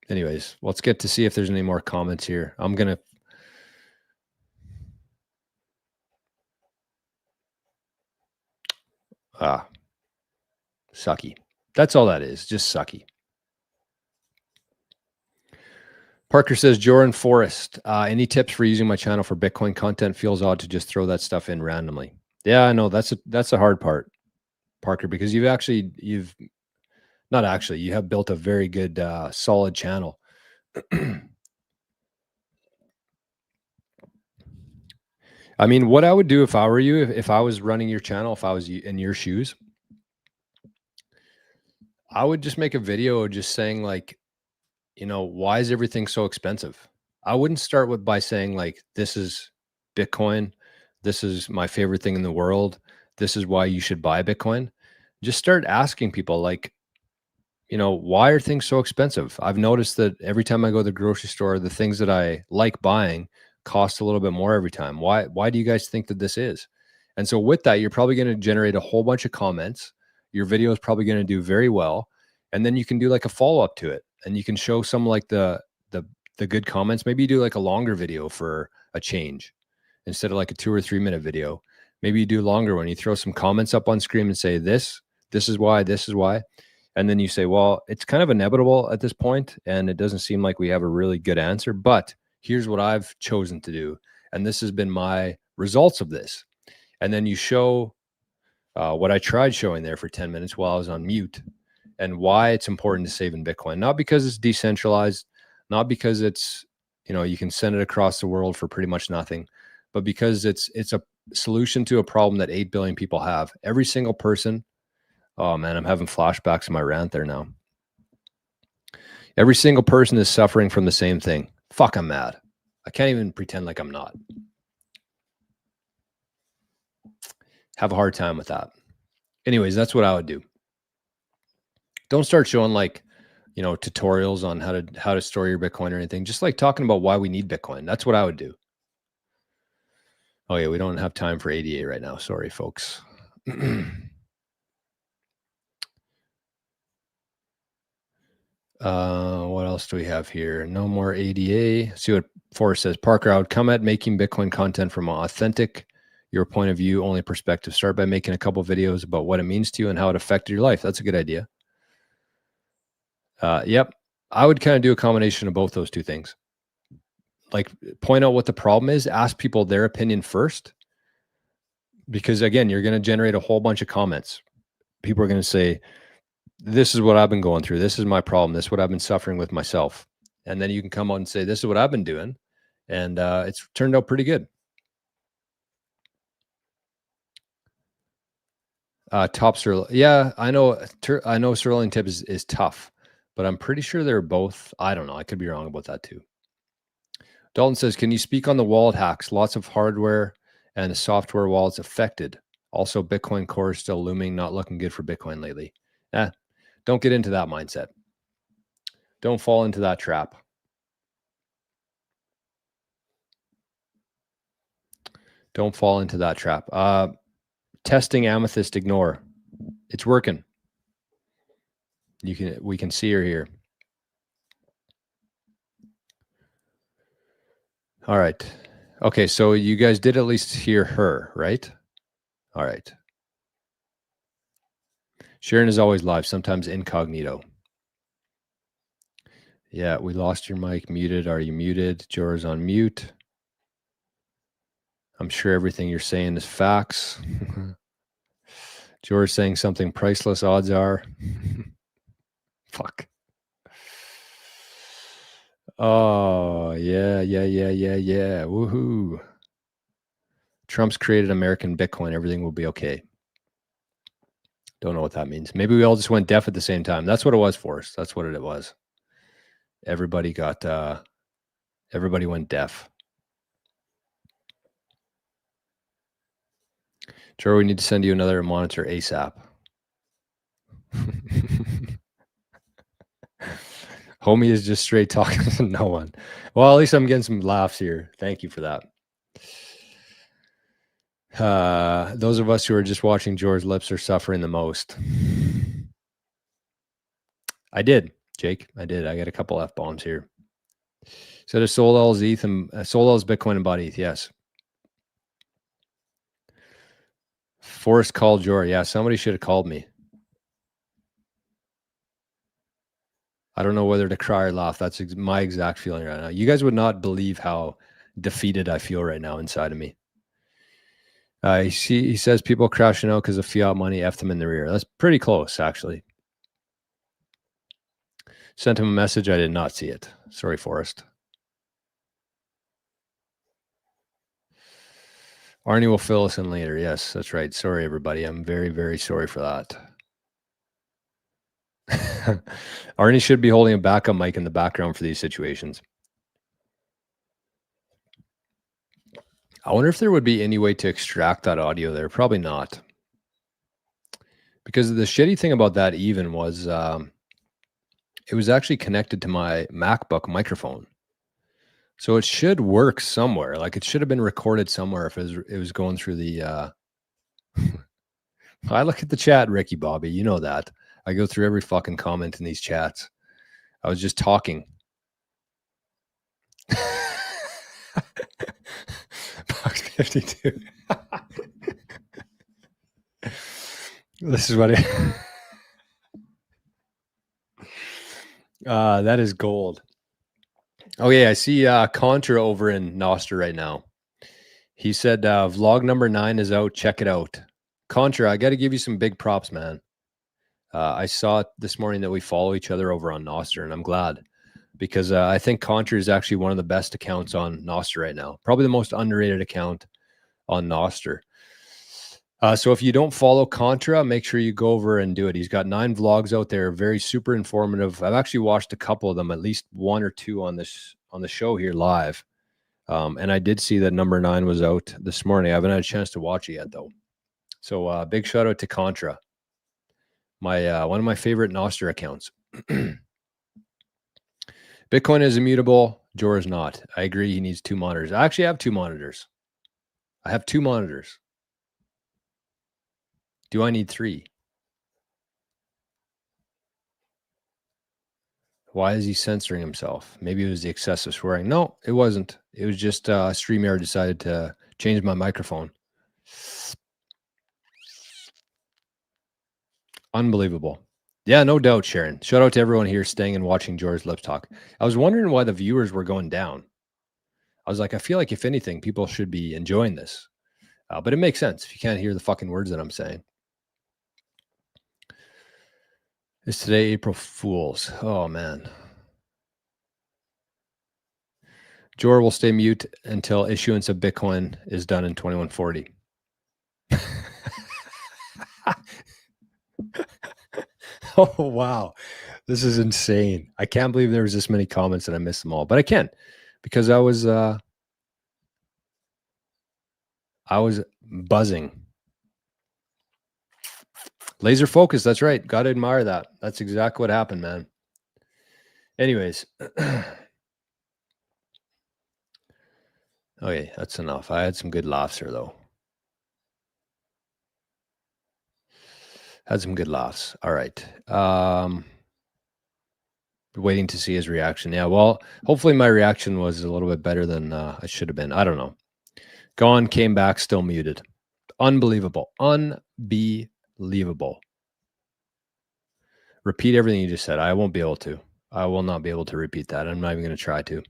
Anyways, let's get to see if there's any more comments here. I'm going to sucky. That's all that is. Just sucky. Parker says, Joran Forrest, any tips for using my channel for Bitcoin content? Feels odd to just throw that stuff in randomly. Yeah, I know that's a hard part, Parker, because you have built a very good, solid channel. I mean, what I would do if I were you, if I was running your channel, if I was in your shoes, I would just make a video just saying like, why is everything so expensive? I wouldn't start by saying like, this is Bitcoin. This is my favorite thing in the world. This is why you should buy Bitcoin. Just start asking people like, why are things so expensive? I've noticed that every time I go to the grocery store, the things that I like buying cost a little bit more every time. Why do you guys think that this is? And so with that, you're probably going to generate a whole bunch of comments. Your video is probably going to do very well. And then you can do like a follow-up to it. And you can show some like the good comments. Maybe you do like a longer video for a change instead of like a 2 or 3 minute video. Maybe you do longer when you throw some comments up on screen and say, this is why. And then you say, well, it's kind of inevitable at this point, and it doesn't seem like we have a really good answer, but here's what I've chosen to do. And this has been my results of this. And then you show what I tried showing there for 10 minutes while I was on mute and why it's important to save in Bitcoin. Not because it's decentralized, not because it's, you can send it across the world for pretty much nothing, but because it's a solution to a problem that 8 billion people have. Every single person. Oh man, I'm having flashbacks of my rant there now. Every single person is suffering from the same thing. Fuck, I'm mad. I can't even pretend like I'm not. Have a hard time with that. Anyways, that's what I would do. Don't start showing like, tutorials on how to store your Bitcoin or anything. Just like talking about why we need Bitcoin. That's what I would do. Oh yeah, we don't have time for ADA right now. Sorry, folks. What else do we have here? No more ADA. See what Forrest says. Parker, I would come at making Bitcoin content from authentic, your point of view, only perspective. Start by making a couple videos about what it means to you and how it affected your life. That's a good idea. Yep. I would kind of do a combination of both those two things. Like point out what the problem is, ask people their opinion first. Because again, you're going to generate a whole bunch of comments. People are going to say, this is what I've been going through. This is my problem. This is what I've been suffering with myself. And then you can come out and say, this is what I've been doing. And it's turned out pretty good. Top Sterling. Yeah, I know Sterling tip is tough, but I'm pretty sure they're both. I don't know. I could be wrong about that too. Dalton says, can you speak on the wallet hacks? Lots of hardware and the software wallets affected. Also, Bitcoin Core is still looming, not looking good for Bitcoin lately. Don't get into that mindset. Don't fall into that trap. Don't fall into that trap. Testing Amethyst Ignore. It's working. We can see her here. All right. Okay, so you guys did at least hear her, right? All right. Sharon is always live, sometimes incognito. Yeah, we lost your mic. Muted. Are you muted? Jor's on mute. I'm sure everything you're saying is facts. Jor's saying something priceless, odds are. Fuck. Oh, yeah. Woohoo. Trump's created American Bitcoin. Everything will be okay. Don't know what that means. Maybe we all just went deaf at the same time. That's what it was for us. That's what it was. Everybody went deaf. Joe, we need to send you another monitor ASAP. Homie is just straight talking to no one. Well, at least I'm getting some laughs here. Thank you for that. Those of us who are just watching George's lips are suffering the most. I did, Jake. I did. I got a couple F-bombs here. So there's Solel's ETH and Solel's Bitcoin and bought ETH. Yes. Forrest called Jor. Yeah, somebody should have called me. I don't know whether to cry or laugh. That's my exact feeling right now. You guys would not believe how defeated I feel right now inside of me. He says people crashing out because of fiat money F them in the rear. That's pretty close, actually. Sent him a message. I did not see it. Sorry, Forrest. Arnie will fill us in later. Yes, that's right. Sorry, everybody. I'm very, very sorry for that. Arnie should be holding a backup mic in the background for these situations. I wonder if there would be any way to extract that audio there. Probably not. Because the shitty thing about that even was it was actually connected to my MacBook microphone. So it should work somewhere. Like it should have been recorded somewhere if it was going through the... I look at the chat, Ricky Bobby. You know that. I go through every fucking comment in these chats. I was just talking. Box 52. This is what that is gold. Oh yeah, I see Contra over in Noster right now. He said vlog number 9 is out. Check it out. Contra, I got to give you some big props, man. I saw this morning that we follow each other over on Noster, and I'm glad because I think Contra is actually one of the best accounts on Noster right now. Probably the most underrated account on Noster. So if you don't follow Contra, make sure you go over and do it. He's got 9 vlogs out there, very super informative. I've actually watched a couple of them, at least 1 or 2 on the show here live. And I did see that number 9 was out this morning. I haven't had a chance to watch it yet, though. So big shout out to Contra, my one of my favorite Noster accounts. Bitcoin is immutable. Jor is not. I agree. He needs 2 monitors. I actually have 2 monitors. I have 2 monitors. Do I need 3? Why is he censoring himself? Maybe it was the excessive swearing. No, it wasn't. It was just StreamYard decided to change my microphone. Unbelievable. Yeah, no doubt, Sharon. Shout out to everyone here staying and watching George's Lips Talk. I was wondering why the viewers were going down. I was like, I feel like if anything, people should be enjoying this. But it makes sense if you can't hear the fucking words that I'm saying. Is today April Fool's? Oh, man. Jor will stay mute until issuance of Bitcoin is done in 2140. Oh, wow. This is insane. I can't believe there was this many comments and I missed them all, but I can because I was buzzing. Laser focus. That's right. Got to admire that. That's exactly what happened, man. Anyways. Okay, that's enough. I had some good laughs here, though. Had some good laughs. All right. Waiting to see his reaction. Yeah, well, hopefully my reaction was a little bit better than I should have been. I don't know. Gone, came back, still muted. Unbelievable. Unbelievable. Repeat everything you just said. I won't be able to. I will not be able to repeat that. I'm not even going to try to.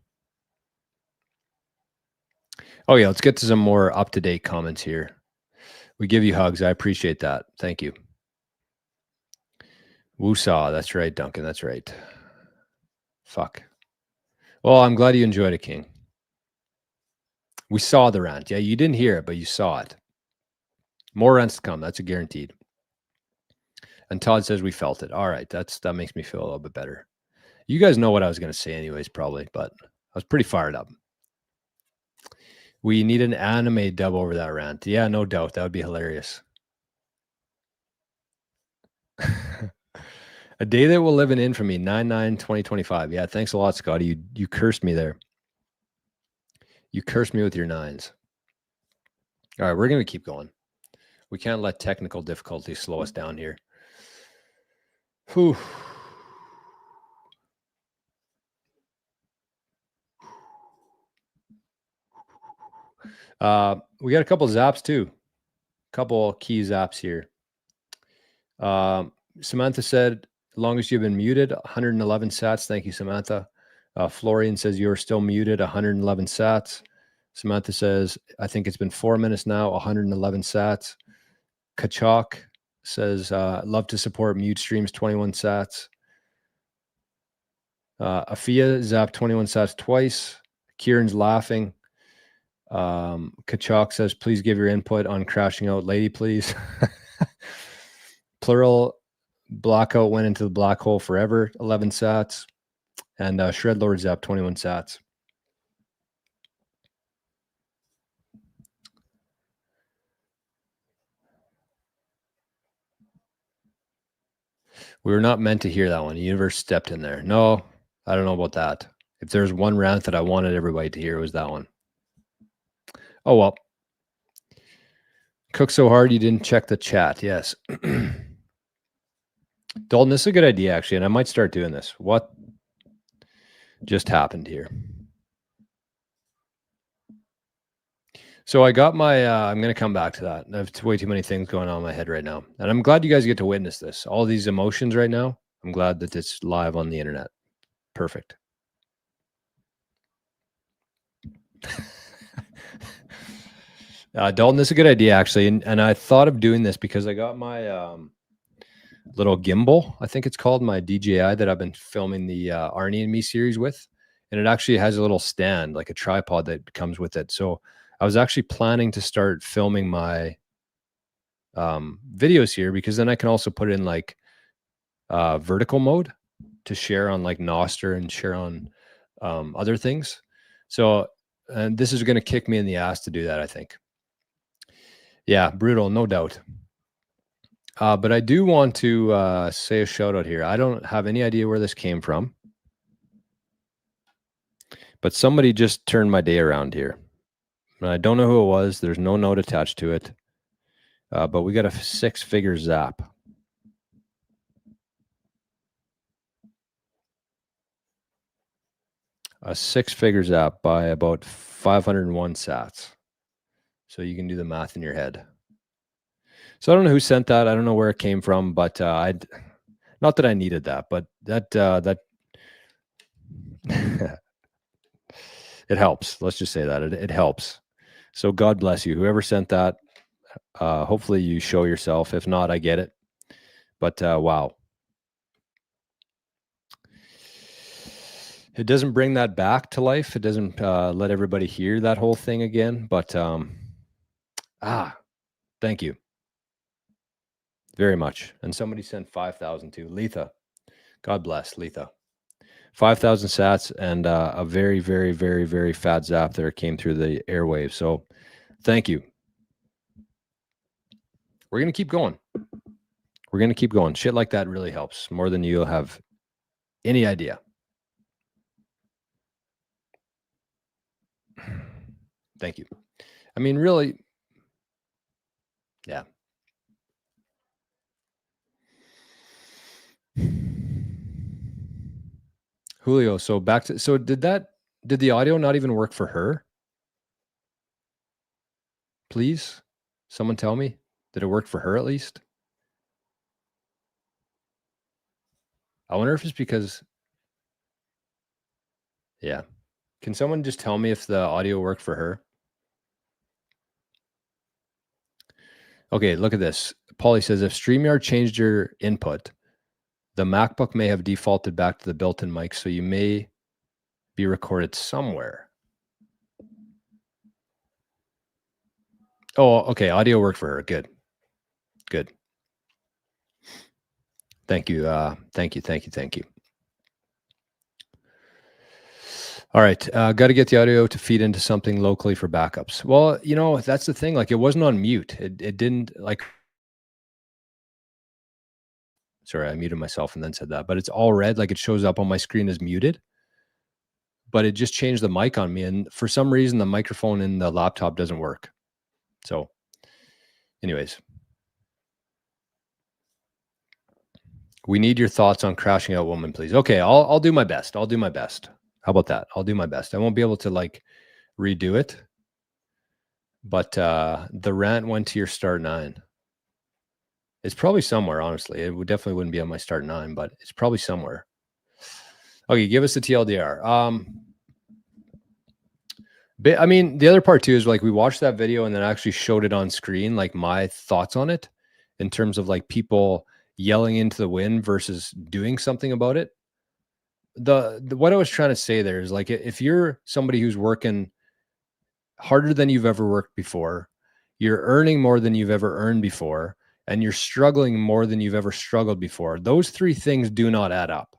Oh, yeah, let's get to some more up-to-date comments here. We give you hugs. I appreciate that. Thank you. Woosaw. That's right, Duncan. That's right. Fuck. Well, I'm glad you enjoyed it, King. We saw the rant. Yeah, you didn't hear it, but you saw it. More rants to come. That's a guaranteed. And Todd says we felt it. All right. That makes me feel a little bit better. You guys know what I was going to say anyways, probably, but I was pretty fired up. We need an anime dub over that rant. Yeah, no doubt. That would be hilarious. A day that will live in infamy, 9/9/2025. Yeah, thanks a lot, Scotty. You cursed me there. You cursed me with your nines. All right, we're going to keep going. We can't let technical difficulties slow us down here. Whew. We got a couple zaps too. Couple key zaps here. Samantha said, longest you've been muted, 111 sats. Thank you, Samantha. Florian says you're still muted, 111 sats. Samantha says, I think it's been 4 minutes now, 111 sats. Kachok says, love to support mute streams, 21 sats. Afia zapped 21 sats twice. Kieran's laughing. Kachok says, please give your input on crashing out lady, please. Plural blackout went into the black hole forever, 11 sats. And Shred Lord zapped 21 sats. We were not meant to hear that one. The universe stepped in there. No, I don't know about that. If there's one rant that I wanted everybody to hear, it was that one. Oh, well. Cook so hard you didn't check the chat. Yes. Dalton, this is a good idea, actually, and I might start doing this. What just happened here? So I got my, I'm going to come back to that. I have way too many things going on in my head right now. And I'm glad you guys get to witness this. All these emotions right now. I'm glad that it's live on the internet. Perfect. Dalton, this is a good idea, actually. And I thought of doing this because I got my little gimbal, I think it's called, my DJI that I've been filming the Arnie and Me series with. And it actually has a little stand, like a tripod that comes with it. So I was actually planning to start filming my videos here because then I can also put it in like vertical mode to share on like Noster and share on other things. So, and this is going to kick me in the ass to do that, I think. Yeah, brutal, no doubt. But I do want to say a shout out here. I don't have any idea where this came from, but somebody just turned my day around here. And I don't know who it was. There's no note attached to it. But we got a 6-figure zap. A 6-figure zap by about 501 sats. So you can do the math in your head. So I don't know who sent that. I don't know where it came from, but not that I needed that, but that it helps. Let's just say that it helps. So God bless you. Whoever sent that, hopefully you show yourself. If not, I get it. But wow. It doesn't bring that back to life. It doesn't let everybody hear that whole thing again. But thank you very much. And somebody sent 5,000 too. Letha, God bless, Letha. 5,000 sats and a very, very, very, very fat zap there came through the airwaves. So thank you. We're going to keep going. We're going to keep going. Shit like that really helps more than you'll have any idea. Thank you. I mean, really, yeah. Julio, so back to, so did the audio not even work for her? Please, someone tell me, did it work for her at least? I wonder if it's because, yeah. Can someone just tell me if the audio worked for her? Okay, look at this. Paulie says, if StreamYard changed your input, the MacBook may have defaulted back to the built-in mic, so you may be recorded somewhere. Oh, okay. Audio worked for her. Good. Good. Thank you. Thank you. All right. Got to get the audio to feed into something locally for backups. Well, you know, that's the thing. Like, it wasn't on mute. It didn't, like, sorry, I muted myself and then said that, but it's all red. Like, it shows up on my screen as muted, but it just changed the mic on me. And for some reason, the microphone in the laptop doesn't work. So anyways, we need your thoughts on Crashing Out Woman, please. Okay. I'll do my best. I'll do my best. How about that? I'll do my best. I won't be able to like redo it, but the rant went to your start 9. It's probably somewhere, honestly. It definitely wouldn't be on my start 9, but it's probably somewhere. Okay, give us the TLDR. I mean, the other part too is like we watched that video and then I actually showed it on screen, like my thoughts on it in terms of like people yelling into the wind versus doing something about it. The what I was trying to say there is like, if you're somebody who's working harder than you've ever worked before, you're earning more than you've ever earned before, and you're struggling more than you've ever struggled before, those 3 things do not add up.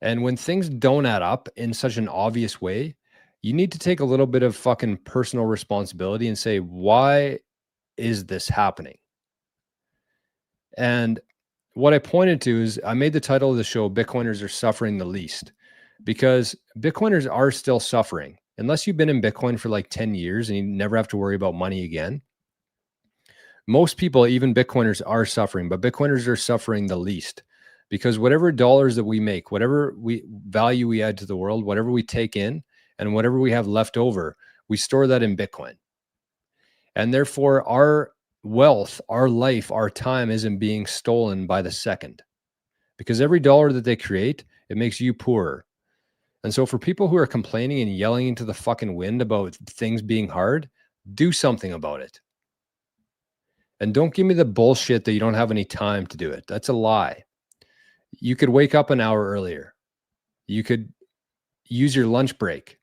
And when things don't add up in such an obvious way, you need to take a little bit of fucking personal responsibility and say, why is this happening? And what I pointed to is I made the title of the show, Bitcoiners Are Suffering the Least, because Bitcoiners are still suffering. Unless you've been in Bitcoin for like 10 years and you never have to worry about money again. Most people, even Bitcoiners, are suffering, but Bitcoiners are suffering the least because whatever dollars that we make, whatever value we add to the world, whatever we take in and whatever we have left over, we store that in Bitcoin. And therefore our wealth, our life, our time isn't being stolen by the second, because every dollar that they create, it makes you poorer. And so for people who are complaining and yelling into the fucking wind about things being hard, do something about it. And don't give me the bullshit that you don't have any time to do it. That's a lie. You could wake up an hour earlier. You could use your lunch break.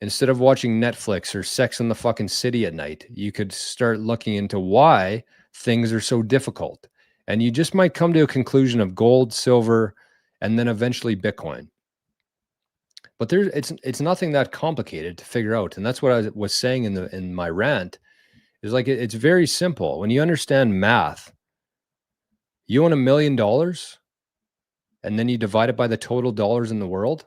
Instead of watching Netflix or Sex in the fucking City at night, you could start looking into why things are so difficult. And you just might come to a conclusion of gold, silver, and then eventually Bitcoin. But it's nothing that complicated to figure out. And that's what I was saying in my rant, is like, it's very simple. When you understand math, you own $1 million and then you divide it by the total dollars in the world.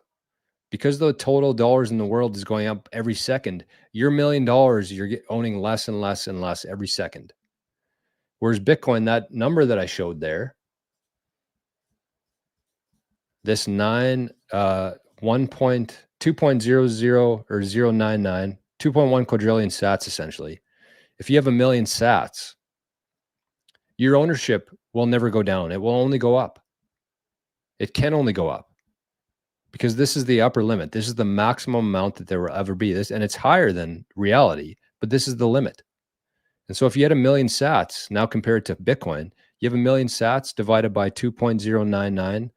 Because the total dollars in the world is going up every second, your $1 million, you're owning less and less and less every second. Whereas Bitcoin, that number that I showed there, this 2.00 or 099, 2.1 quadrillion sats, essentially. If you have 1 million sats, your ownership will never go down. It will only go up. It can only go up. Because this is the upper limit. This is the maximum amount that there will ever be. And it's higher than reality, but this is the limit. And so if you had 1 million sats, now compared to Bitcoin, you have 1 million sats divided by 2.099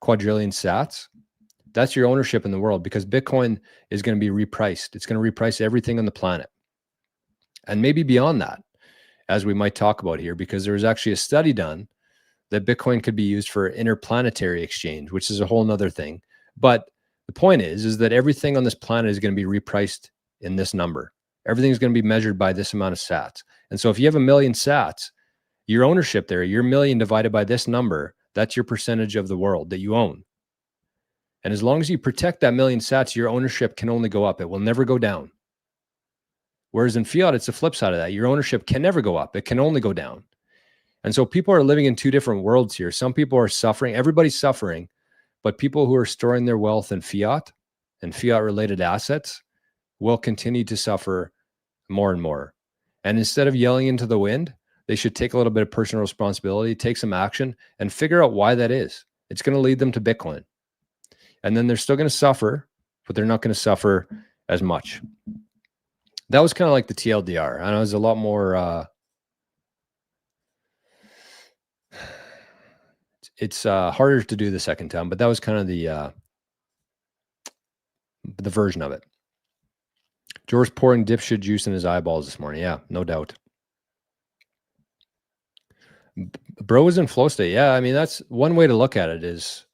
quadrillion sats. That's your ownership in the world, because Bitcoin is going to be repriced. It's going to reprice everything on the planet. And maybe beyond that, as we might talk about here, because there was actually a study done that Bitcoin could be used for interplanetary exchange, which is a whole nother thing. But the point is that everything on this planet is going to be repriced in this number. Everything's going to be measured by this amount of sats. And so if you have 1 million sats, your ownership there, your million divided by this number, that's your percentage of the world that you own. And as long as you protect that 1 million sats, your ownership can only go up. It will never go down. Whereas in fiat, it's the flip side of that. Your ownership can never go up. It can only go down. And so people are living in two different worlds here. Some people are suffering. Everybody's suffering. But people who are storing their wealth in fiat and fiat-related assets will continue to suffer more and more. And instead of yelling into the wind, they should take a little bit of personal responsibility, take some action, and figure out why that is. It's going to lead them to Bitcoin. And then they're still going to suffer, but they're not going to suffer as much. That was kind of like the TLDR. And it was a lot more... it's harder to do the second time, but that was kind of the version of it. George pouring dipshit juice in his eyeballs this morning. Yeah, no doubt. Bro was in flow state. Yeah, I mean, that's one way to look at it is,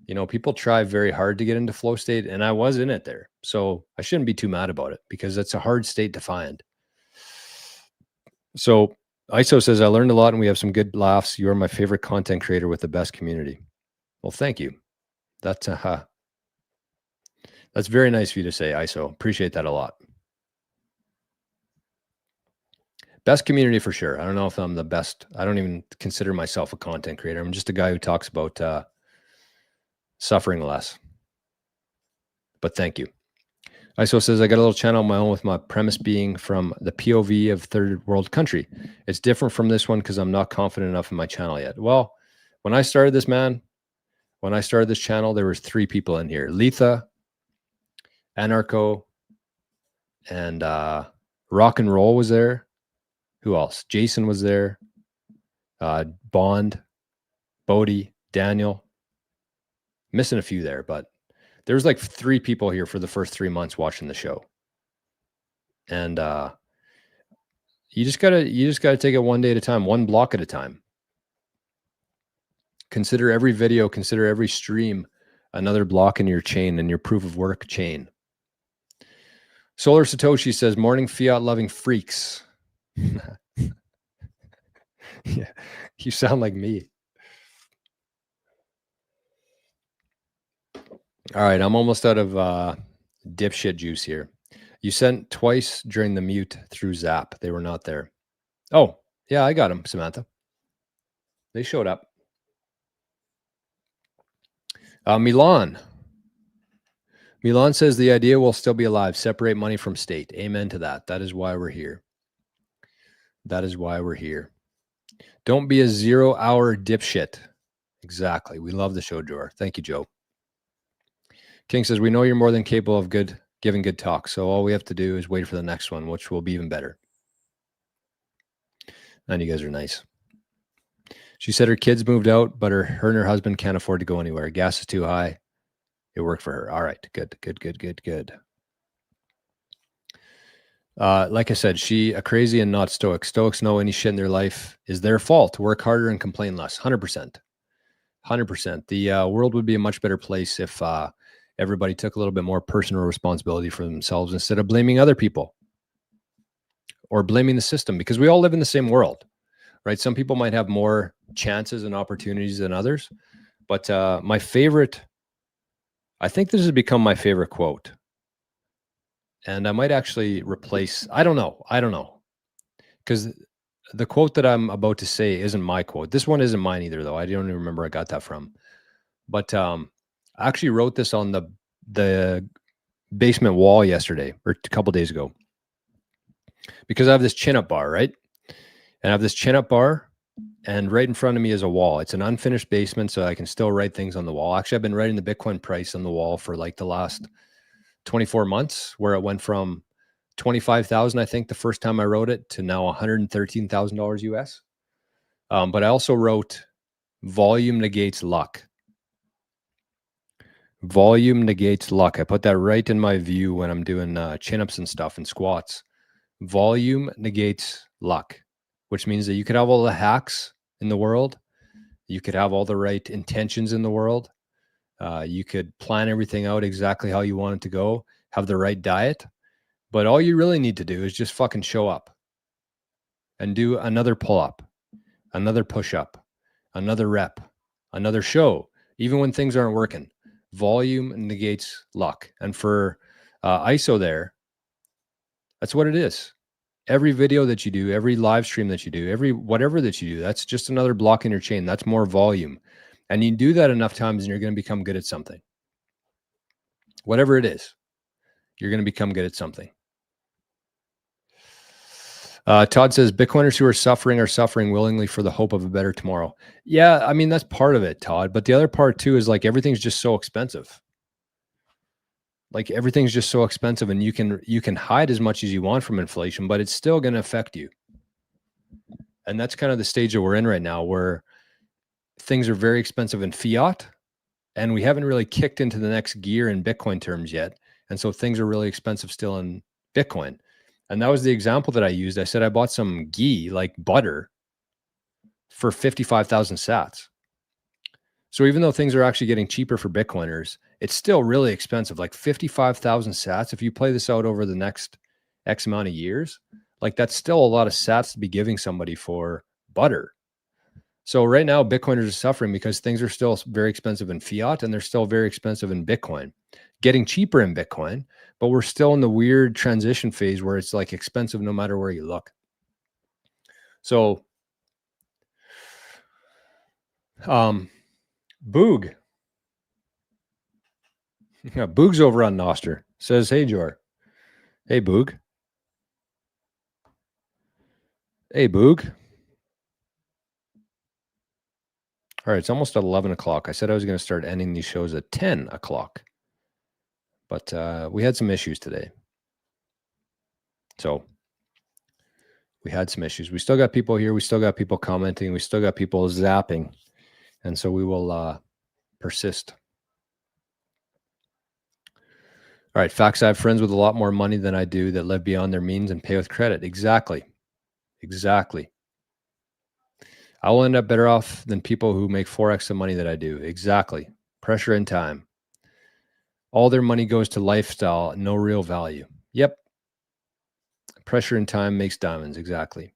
you know, people try very hard to get into flow state, and I was in it there. So I shouldn't be too mad about it because it's a hard state to find. So ISO says, I learned a lot and we have some good laughs. You're my favorite content creator with the best community. Well, thank you. That's very nice of you to say, ISO. Appreciate that a lot. Best community for sure. I don't know if I'm the best. I don't even consider myself a content creator. I'm just a guy who talks about suffering less. But thank you. ISO says, I got a little channel of my own with my premise being from the POV of third world country. It's different from this one because I'm not confident enough in my channel yet. Well, when I started this, when I started this channel, there was 3 people in here. Letha, Anarcho, and Rock and Roll was there. Who else? Jason was there. Bond, Bodie, Daniel. Missing a few there, but there's like 3 people here for the first 3 months watching the show. And you just gotta take it one day at a time, one block at a time. Consider every video, consider every stream another block in your chain, and your proof of work chain. Solar Satoshi says, morning fiat loving freaks. Yeah, you sound like me. All right, I'm almost out of dipshit juice here. You sent twice during the mute through Zap. They were not there. Oh, yeah, I got them, Samantha. They showed up. Milan. Milan says the idea will still be alive. Separate money from state. Amen to that. That is why we're here. That is why we're here. Don't be a 0-hour dipshit. Exactly. We love the show, Joe. Thank you, Joe. King says, we know you're more than capable of giving good talk. So all we have to do is wait for the next one, which will be even better. And you guys are nice. She said her kids moved out, but her and her husband can't afford to go anywhere. Gas is too high. It worked for her. All right. Good. Like I said, she a crazy and not stoic. Stoics know any shit in their life is their fault. Work harder and complain less. 100%. 100%. The world would be a much better place if everybody took a little bit more personal responsibility for themselves instead of blaming other people or blaming the system, because we all live in the same world, right? Some people might have more chances and opportunities than others, but my favorite, I think this has become my favorite quote, and I might actually replace, I don't know, because the quote that I'm about to say isn't my quote. This one isn't mine either, though. I don't even remember where I got that from, but I actually wrote this on the basement wall yesterday or a couple days ago, because I have this chin-up bar, right? And I have this chin-up bar, and right in front of me is a wall. It's an unfinished basement, so I can still write things on the wall. Actually, I've been writing the Bitcoin price on the wall for like the last 24 months, where it went from 25,000, I think, the first time I wrote it, to now $113,000 US. But I also wrote volume negates luck. Volume negates luck. I put that right in my view when I'm doing chin-ups and stuff and squats. Volume negates luck, which means that you could have all the hacks in the world, You could have all the right intentions in the world. You could plan everything out exactly how you want it to go, have the right diet. But all you really need to do is just fucking show up and do another pull-up, another push-up, another rep, another show, even when things aren't working. Volume negates luck. And for ISO there, that's what it is. Every video that you do, every live stream that you do, every whatever that you do, that's just another block in your chain. That's more volume. And you do that enough times and you're going to become good at something. Whatever it is, you're going to become good at something. Todd says, Bitcoiners who are suffering willingly for the hope of a better tomorrow. Yeah, I mean, that's part of it, Todd. But the other part too is like everything's just so expensive. Like everything's just so expensive, and you can hide as much as you want from inflation, but it's still going to affect you. And that's kind of the stage that we're in right now, where things are very expensive in fiat, and we haven't really kicked into the next gear in Bitcoin terms yet. And so things are really expensive still in Bitcoin. And that was the example that I used. I said I bought some ghee, like butter, for 55,000 sats. So even though things are actually getting cheaper for Bitcoiners, it's still really expensive. Like 55,000 sats. If you play this out over the next X amount of years, like that's still a lot of sats to be giving somebody for butter. So right now, Bitcoiners are suffering because things are still very expensive in fiat and they're still very expensive in Bitcoin. Getting cheaper in Bitcoin, but we're still in the weird transition phase where it's like expensive no matter where you look. So, Boog. Yeah, Boog's over on Noster. Says, hey, Jor. Hey, Boog. Hey, Boog. All right, it's almost at 11 o'clock. I said I was going to start ending these shows at 10 o'clock. But we had some issues today. So we had some issues. We still got people here. We still got people commenting. We still got people zapping. And so we will persist. All right, facts. I have friends with a lot more money than I do that live beyond their means and pay with credit. Exactly. Exactly. I will end up better off than people who make 4x the money that I do. Exactly. Pressure and time. All their money goes to lifestyle, no real value. Yep. Pressure and time makes diamonds. Exactly.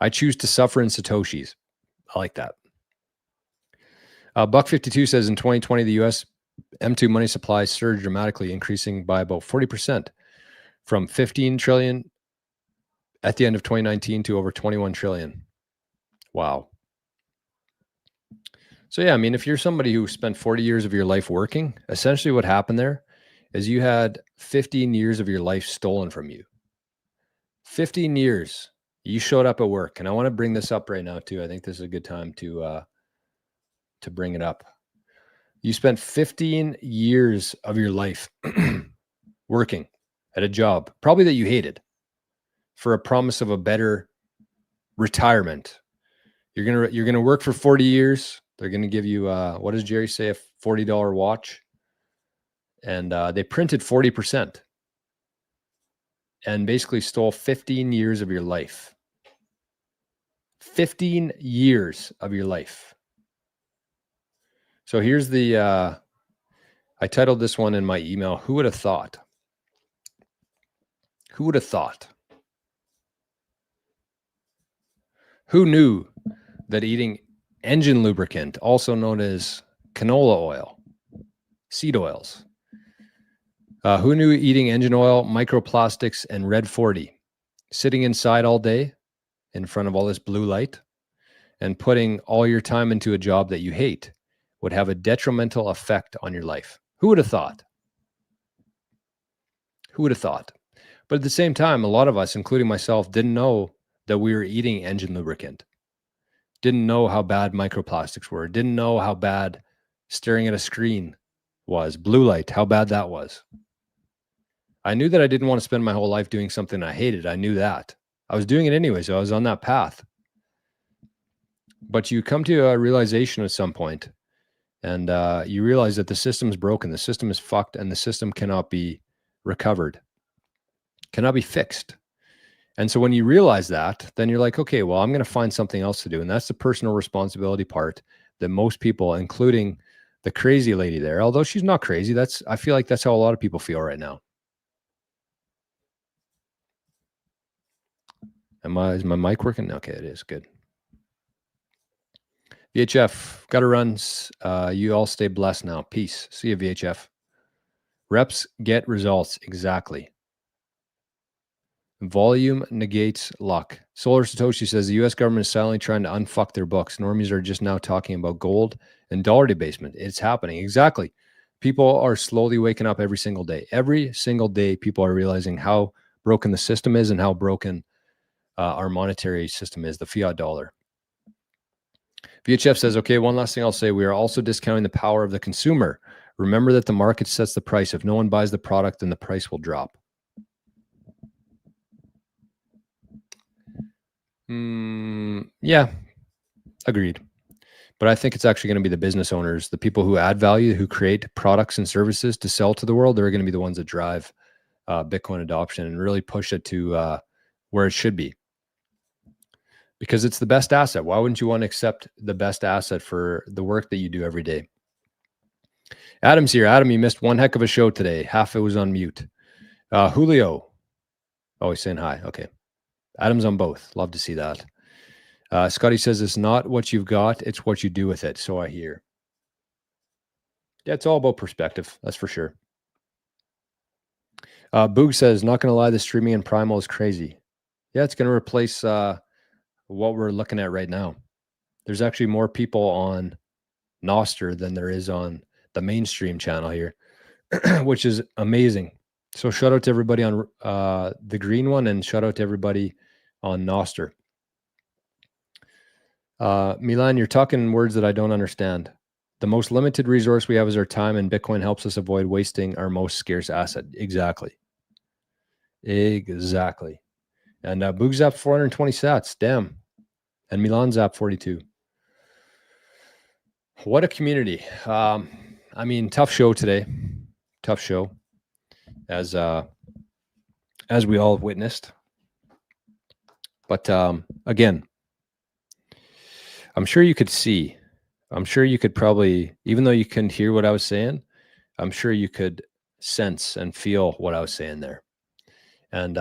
I choose to suffer in Satoshis. I like that. Buck52 says in 2020, the US M2 money supply surged dramatically, increasing by about 40% from 15 trillion at the end of 2019 to over 21 trillion. Wow. So yeah, I mean, if you're somebody who spent 40 years of your life working, essentially what happened there is you had 15 years of your life stolen from you. 15 years you showed up at work. And I want to bring this up right now too. I think this is a good time to bring it up. You spent 15 years of your life working at a job, probably that you hated, for a promise of a better retirement. You're gonna work for 40 years. They're gonna give you what does Jerry say, a $40 watch, and they printed 40% and basically stole 15 years of your life. 15 years of your life. So here's the I titled this one in my email, Who Would Have Thought? Who would have thought? Who knew that eating engine lubricant, also known as canola oil, seed oils, who knew eating engine oil, microplastics, and red 40, sitting inside all day in front of all this blue light and putting all your time into a job that you hate would have a detrimental effect on your life? Who would have thought? Who would have thought? But at the same time, a lot of us, including myself, didn't know that we were eating engine lubricant. Didn't know how bad microplastics were. Didn't know how bad staring at a screen was. Blue light, how bad that was. I knew that I didn't want to spend my whole life doing something I hated. I knew that. I was doing it anyway, so I was on that path. But you come to a realization at some point, and you realize that the system is broken. The system is fucked, and the system cannot be recovered, cannot be fixed. And so when you realize that, then you're like, okay, well, I'm going to find something else to do. And that's the personal responsibility part that most people, including the crazy lady there, although she's not crazy, I feel like that's how a lot of people feel right now. Is my mic working? Okay, it is. Good. VHF, got to run. You all stay blessed now. Peace. See you, VHF. Reps get results. Exactly. Volume negates luck. Solar Satoshi says the U.S. government is silently trying to unfuck their books. Normies are just now talking about gold and dollar debasement. It's happening. Exactly. People are slowly waking up every single day. Every single day, people are realizing how broken the system is and how broken our monetary system is, the fiat dollar. VHF says, okay, one last thing I'll say. We are also discounting the power of the consumer. Remember that the market sets the price. If no one buys the product, then the price will drop. Yeah, agreed. But I think it's actually going to be the business owners, the people who add value, who create products and services to sell to the world. They're going to be the ones that drive Bitcoin adoption and really push it to where it should be. Because it's the best asset. Why wouldn't you want to accept the best asset for the work that you do every day? Adam's here. Adam, you missed one heck of a show today. Half it was on mute. Julio. Oh, he's saying hi. Okay. Adam's on both. Love to see that. Scotty says it's not what you've got, it's what you do with it. So I hear. Yeah, it's all about perspective. That's for sure. Boog says, not going to lie, the streaming in Primal is crazy. Yeah, it's going to replace what we're looking at right now. There's actually more people on Nostr than there is on the mainstream channel here, which is amazing. So shout out to everybody on the green one and shout out to everybody on Nostr. Milan, you're talking words that I don't understand. The most limited resource we have is our time, and Bitcoin helps us avoid wasting our most scarce asset. Exactly. Exactly. And Boog's up 420 sats. Damn. And Milan's up 42. What a community. I mean, tough show today. Tough show. As we all have witnessed. But again, I'm sure you could see. I'm sure you could probably, even though you couldn't hear what I was saying, I'm sure you could sense and feel what I was saying there. And,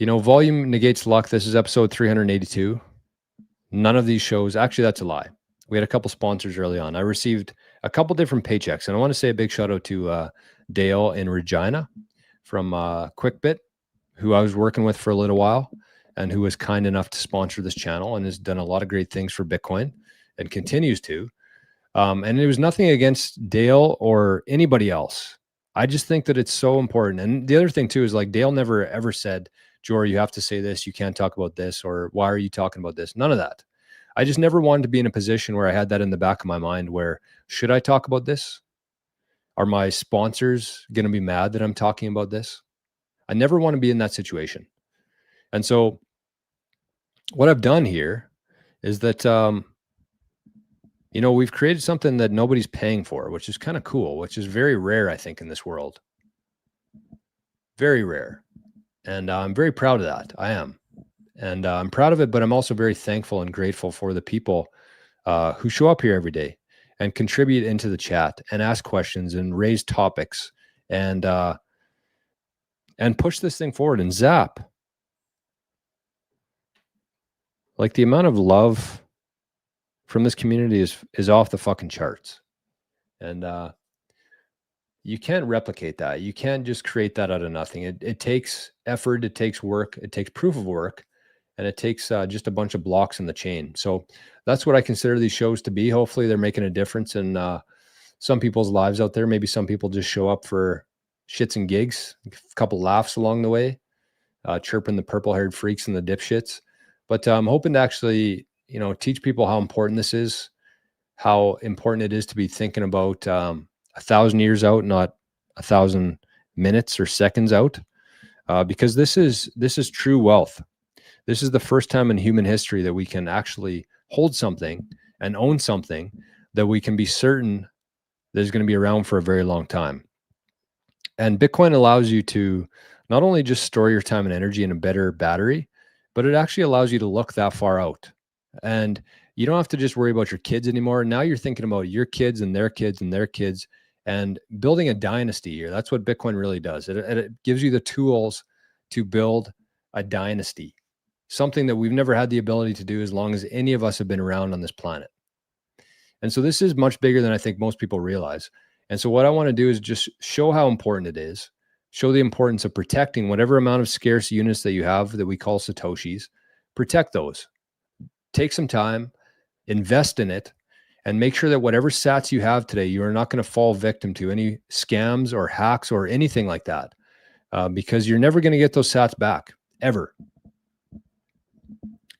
volume negates luck. This is episode 382. None of these shows, actually, that's a lie. We had a couple sponsors early on. I received a couple different paychecks. And I want to say a big shout out to Dale in Regina from QuickBit, who I was working with for a little while and who was kind enough to sponsor this channel and has done a lot of great things for Bitcoin and continues to. And it was nothing against Dale or anybody else. I just think that it's so important. And the other thing too is like Dale never ever said, Jory, you have to say this, you can't talk about this, or why are you talking about this? None of that. I just never wanted to be in a position where I had that in the back of my mind where, should I talk about this? Are my sponsors going to be mad that I'm talking about this? I never want to be in that situation. And so what I've done here is that, we've created something that nobody's paying for, which is kind of cool, which is very rare, I think, in this world. Very rare. And I'm very proud of that. I am. And I'm proud of it, but I'm also very thankful and grateful for the people who show up here every day and contribute into the chat and ask questions and raise topics and push this thing forward and zap. Like the amount of love from this community is off the fucking charts. And you can't replicate that. You can't just create that out of nothing. It takes effort, it takes work, it takes proof of work, and it takes just a bunch of blocks in the chain. So that's what I consider these shows to be. Hopefully they're making a difference in some people's lives out there. Maybe some people just show up for shits and gigs, a couple laughs along the way, chirping the purple-haired freaks and the dipshits. But I'm hoping to actually, teach people how important this is, how important it is to be thinking about 1,000 years out, not 1,000 minutes or seconds out, because this is true wealth. This is the first time in human history that we can actually hold something and own something that we can be certain that is going to be around for a very long time. And Bitcoin allows you to not only just store your time and energy in a better battery, but it actually allows you to look that far out. And you don't have to just worry about your kids anymore. Now you're thinking about your kids and their kids and their kids and building a dynasty here. That's what Bitcoin really does. It gives you the tools to build a dynasty, something that we've never had the ability to do as long as any of us have been around on this planet. And so this is much bigger than I think most people realize. And so what I want to do is just show how important it is, show the importance of protecting whatever amount of scarce units that you have that we call Satoshis. Protect those. Take some time, invest in it, and make sure that whatever sats you have today, you are not going to fall victim to any scams or hacks or anything like that, because you're never going to get those sats back, ever.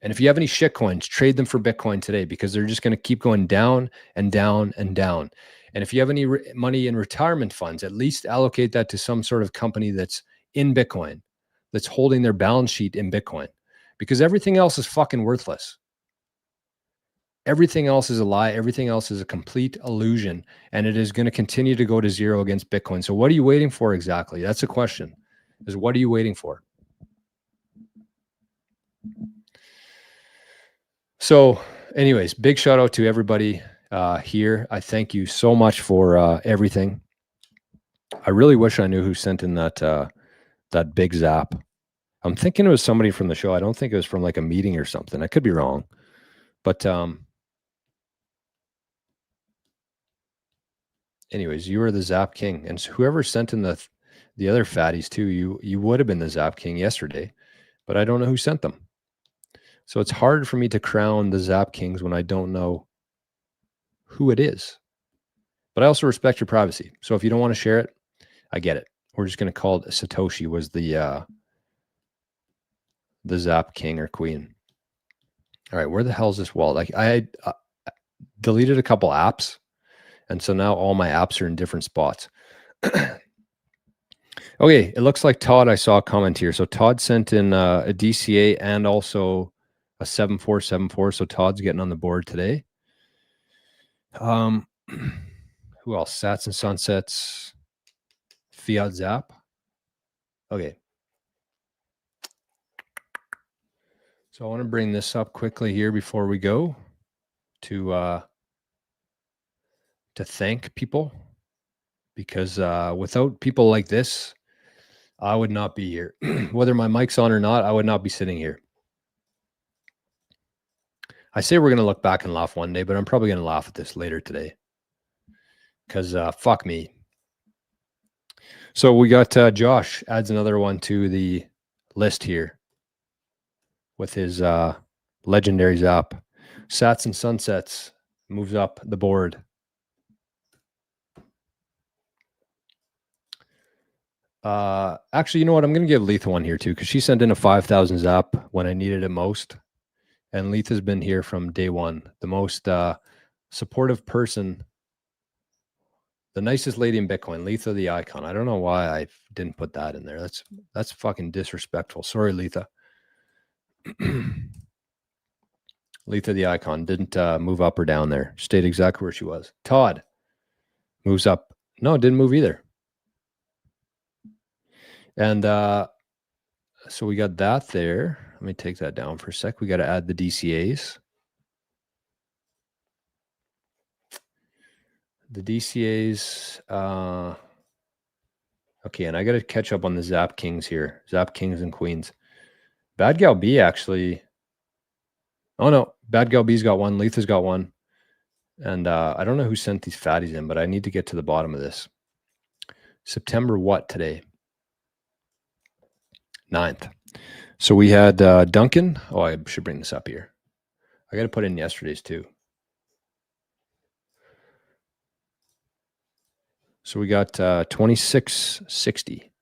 And if you have any shit coins, trade them for Bitcoin today, because they're just going to keep going down and down and down. And if you have any money in retirement funds, at least allocate that to some sort of company that's in Bitcoin, that's holding their balance sheet in Bitcoin, because everything else is fucking worthless. Everything else is a lie. Everything else is a complete illusion, and it is going to continue to go to zero against Bitcoin. So what are you waiting for exactly? That's the question, is what are you waiting for? So anyways, big shout out to everybody here. I thank you so much for everything. I really wish I knew who sent in that big zap. I'm thinking it was somebody from the show. I don't think it was from like a meeting or something. I could be wrong, but anyways, you were the Zap King, and so whoever sent in the other fatties too, you would have been the Zap King yesterday, but I don't know who sent them. So it's hard for me to crown the Zap Kings when I don't know who it is. But I also respect your privacy. So if you don't want to share it, I get it. We're just going to call it Satoshi was the Zap King or Queen. All right, where the hell is this wallet? I deleted a couple apps, and so now all my apps are in different spots. Okay, it looks like Todd, I saw a comment here. So Todd sent in a DCA and also a 7474. So Todd's getting on the board today. Who else? Sats and Sunsets, Fiat Zap. Okay. So I want to bring this up quickly here before we go to thank people, because without people like this, I would not be here. Whether my mic's on or not, I would not be sitting here. I say we're going to look back and laugh one day, but I'm probably going to laugh at this later today, because fuck me. So we got Josh adds another one to the list here with his legendary zap. Sats and Sunsets moves up the board. Actually, you know what? I'm going to give Letha one here too, because she sent in a 5,000 zap when I needed it most. And Letha's been here from day one. The most supportive person, the nicest lady in Bitcoin, Letha the icon. I don't know why I didn't put that in there. That's fucking disrespectful. Sorry, Letha. Letha the icon didn't move up or down there. Stayed exactly where she was. Todd moves up. No, didn't move either. And so we got that there. Let me take that down for a sec. We got to add the DCAs. The DCAs. Okay, and I got to catch up on the Zap Kings here. Zap Kings and Queens. Bad Gal B actually. Oh no, Bad Gal B's got one. Letha's got one. And I don't know who sent these fatties in, but I need to get to the bottom of this. September what today? 9th. So we had Duncan. Oh, I should bring this up here. I got to put in yesterday's too. So we got 2660.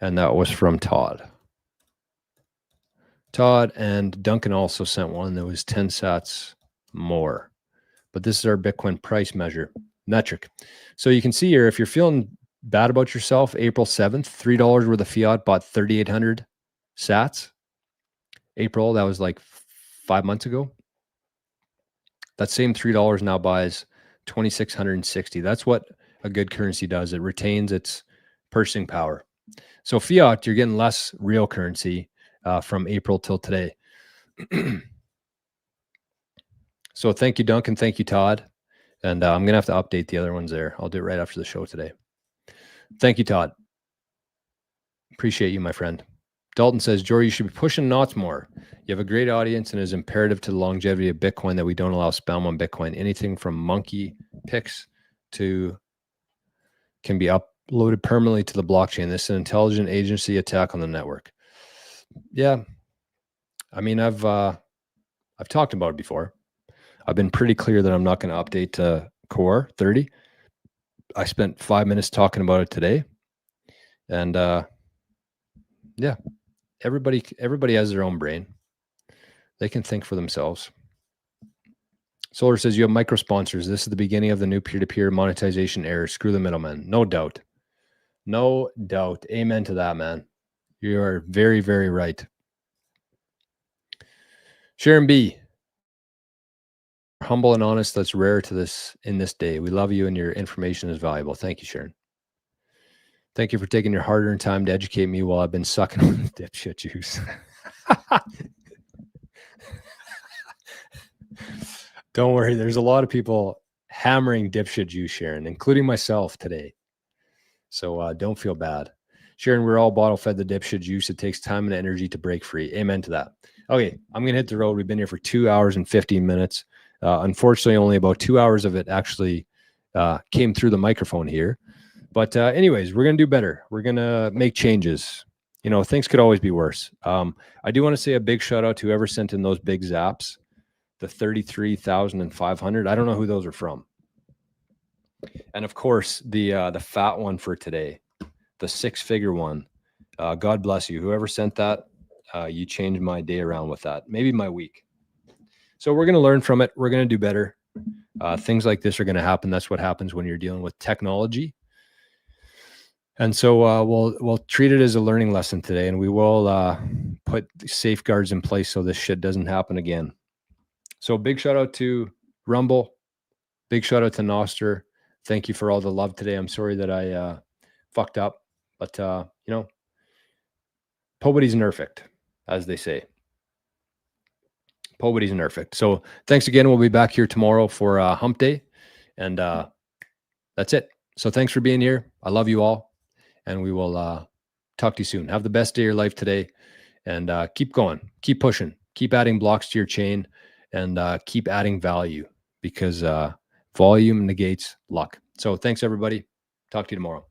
And that was from Todd. Todd and Duncan also sent one that was 10 sats more. But this is our Bitcoin price metric. So you can see here, if you're feeling bad about yourself, April 7th, $3 worth of fiat bought 3,800 sats. April, that was like 5 months ago. That same $3 now buys 2,660. That's what a good currency does. It retains its purchasing power. So fiat, you're getting less real currency from April till today. So thank you, Duncan. Thank you, Todd. And I'm going to have to update the other ones there. I'll do it right after the show today. Thank you, Todd. Appreciate you, my friend. Dalton says, Jory, you should be pushing knots more. You have a great audience and it is imperative to the longevity of Bitcoin that we don't allow spam on Bitcoin. Anything from monkey pics to can be uploaded permanently to the blockchain. This is an intelligent agency attack on the network. Yeah. I mean, I've talked about it before. I've been pretty clear that I'm not going to update to Core 30. I spent 5 minutes talking about it today. And yeah, everybody has their own brain. They can think for themselves. Solar says you have micro sponsors. This is the beginning of the new peer-to-peer monetization era. Screw the middleman. No doubt. No doubt. Amen to that, man. You are very, very right. Sharon B. Humble and honest. That's rare to this in this day. We love you and your information is valuable. Thank you, Sharon. Thank you for taking your hard-earned time to educate me while I've been sucking on the dipshit juice. Don't worry. There's a lot of people hammering dipshit juice, Sharon, including myself today. So don't feel bad. Sharon, we're all bottle fed the dipshit juice. It takes time and energy to break free. Amen to that. Okay, I'm going to hit the road. We've been here for 2 hours and 15 minutes. Unfortunately, only about 2 hours of it actually came through the microphone here. But anyways, we're going to do better. We're going to make changes. You know, things could always be worse. I do want to say a big shout out to whoever sent in those big zaps, the 33,500. I don't know who those are from. And of course, the fat one for today, the 6-figure one. God bless you. Whoever sent that, you changed my day around with that. Maybe my week. So we're going to learn from it. We're going to do better. Things like this are going to happen. That's what happens when you're dealing with technology. And so we'll treat it as a learning lesson today, and we will put safeguards in place so this shit doesn't happen again. So big shout out to Rumble. Big shout out to Noster. Thank you for all the love today. I'm sorry that I fucked up, but you know, nobody's perfect, as they say. Nobody's perfect. So thanks again. We'll be back here tomorrow for Hump Day, and that's it. So thanks for being here. I love you all. And we will talk to you soon. Have the best day of your life today. And keep going. Keep pushing. Keep adding blocks to your chain. And keep adding value. Because volume negates luck. So thanks, everybody. Talk to you tomorrow.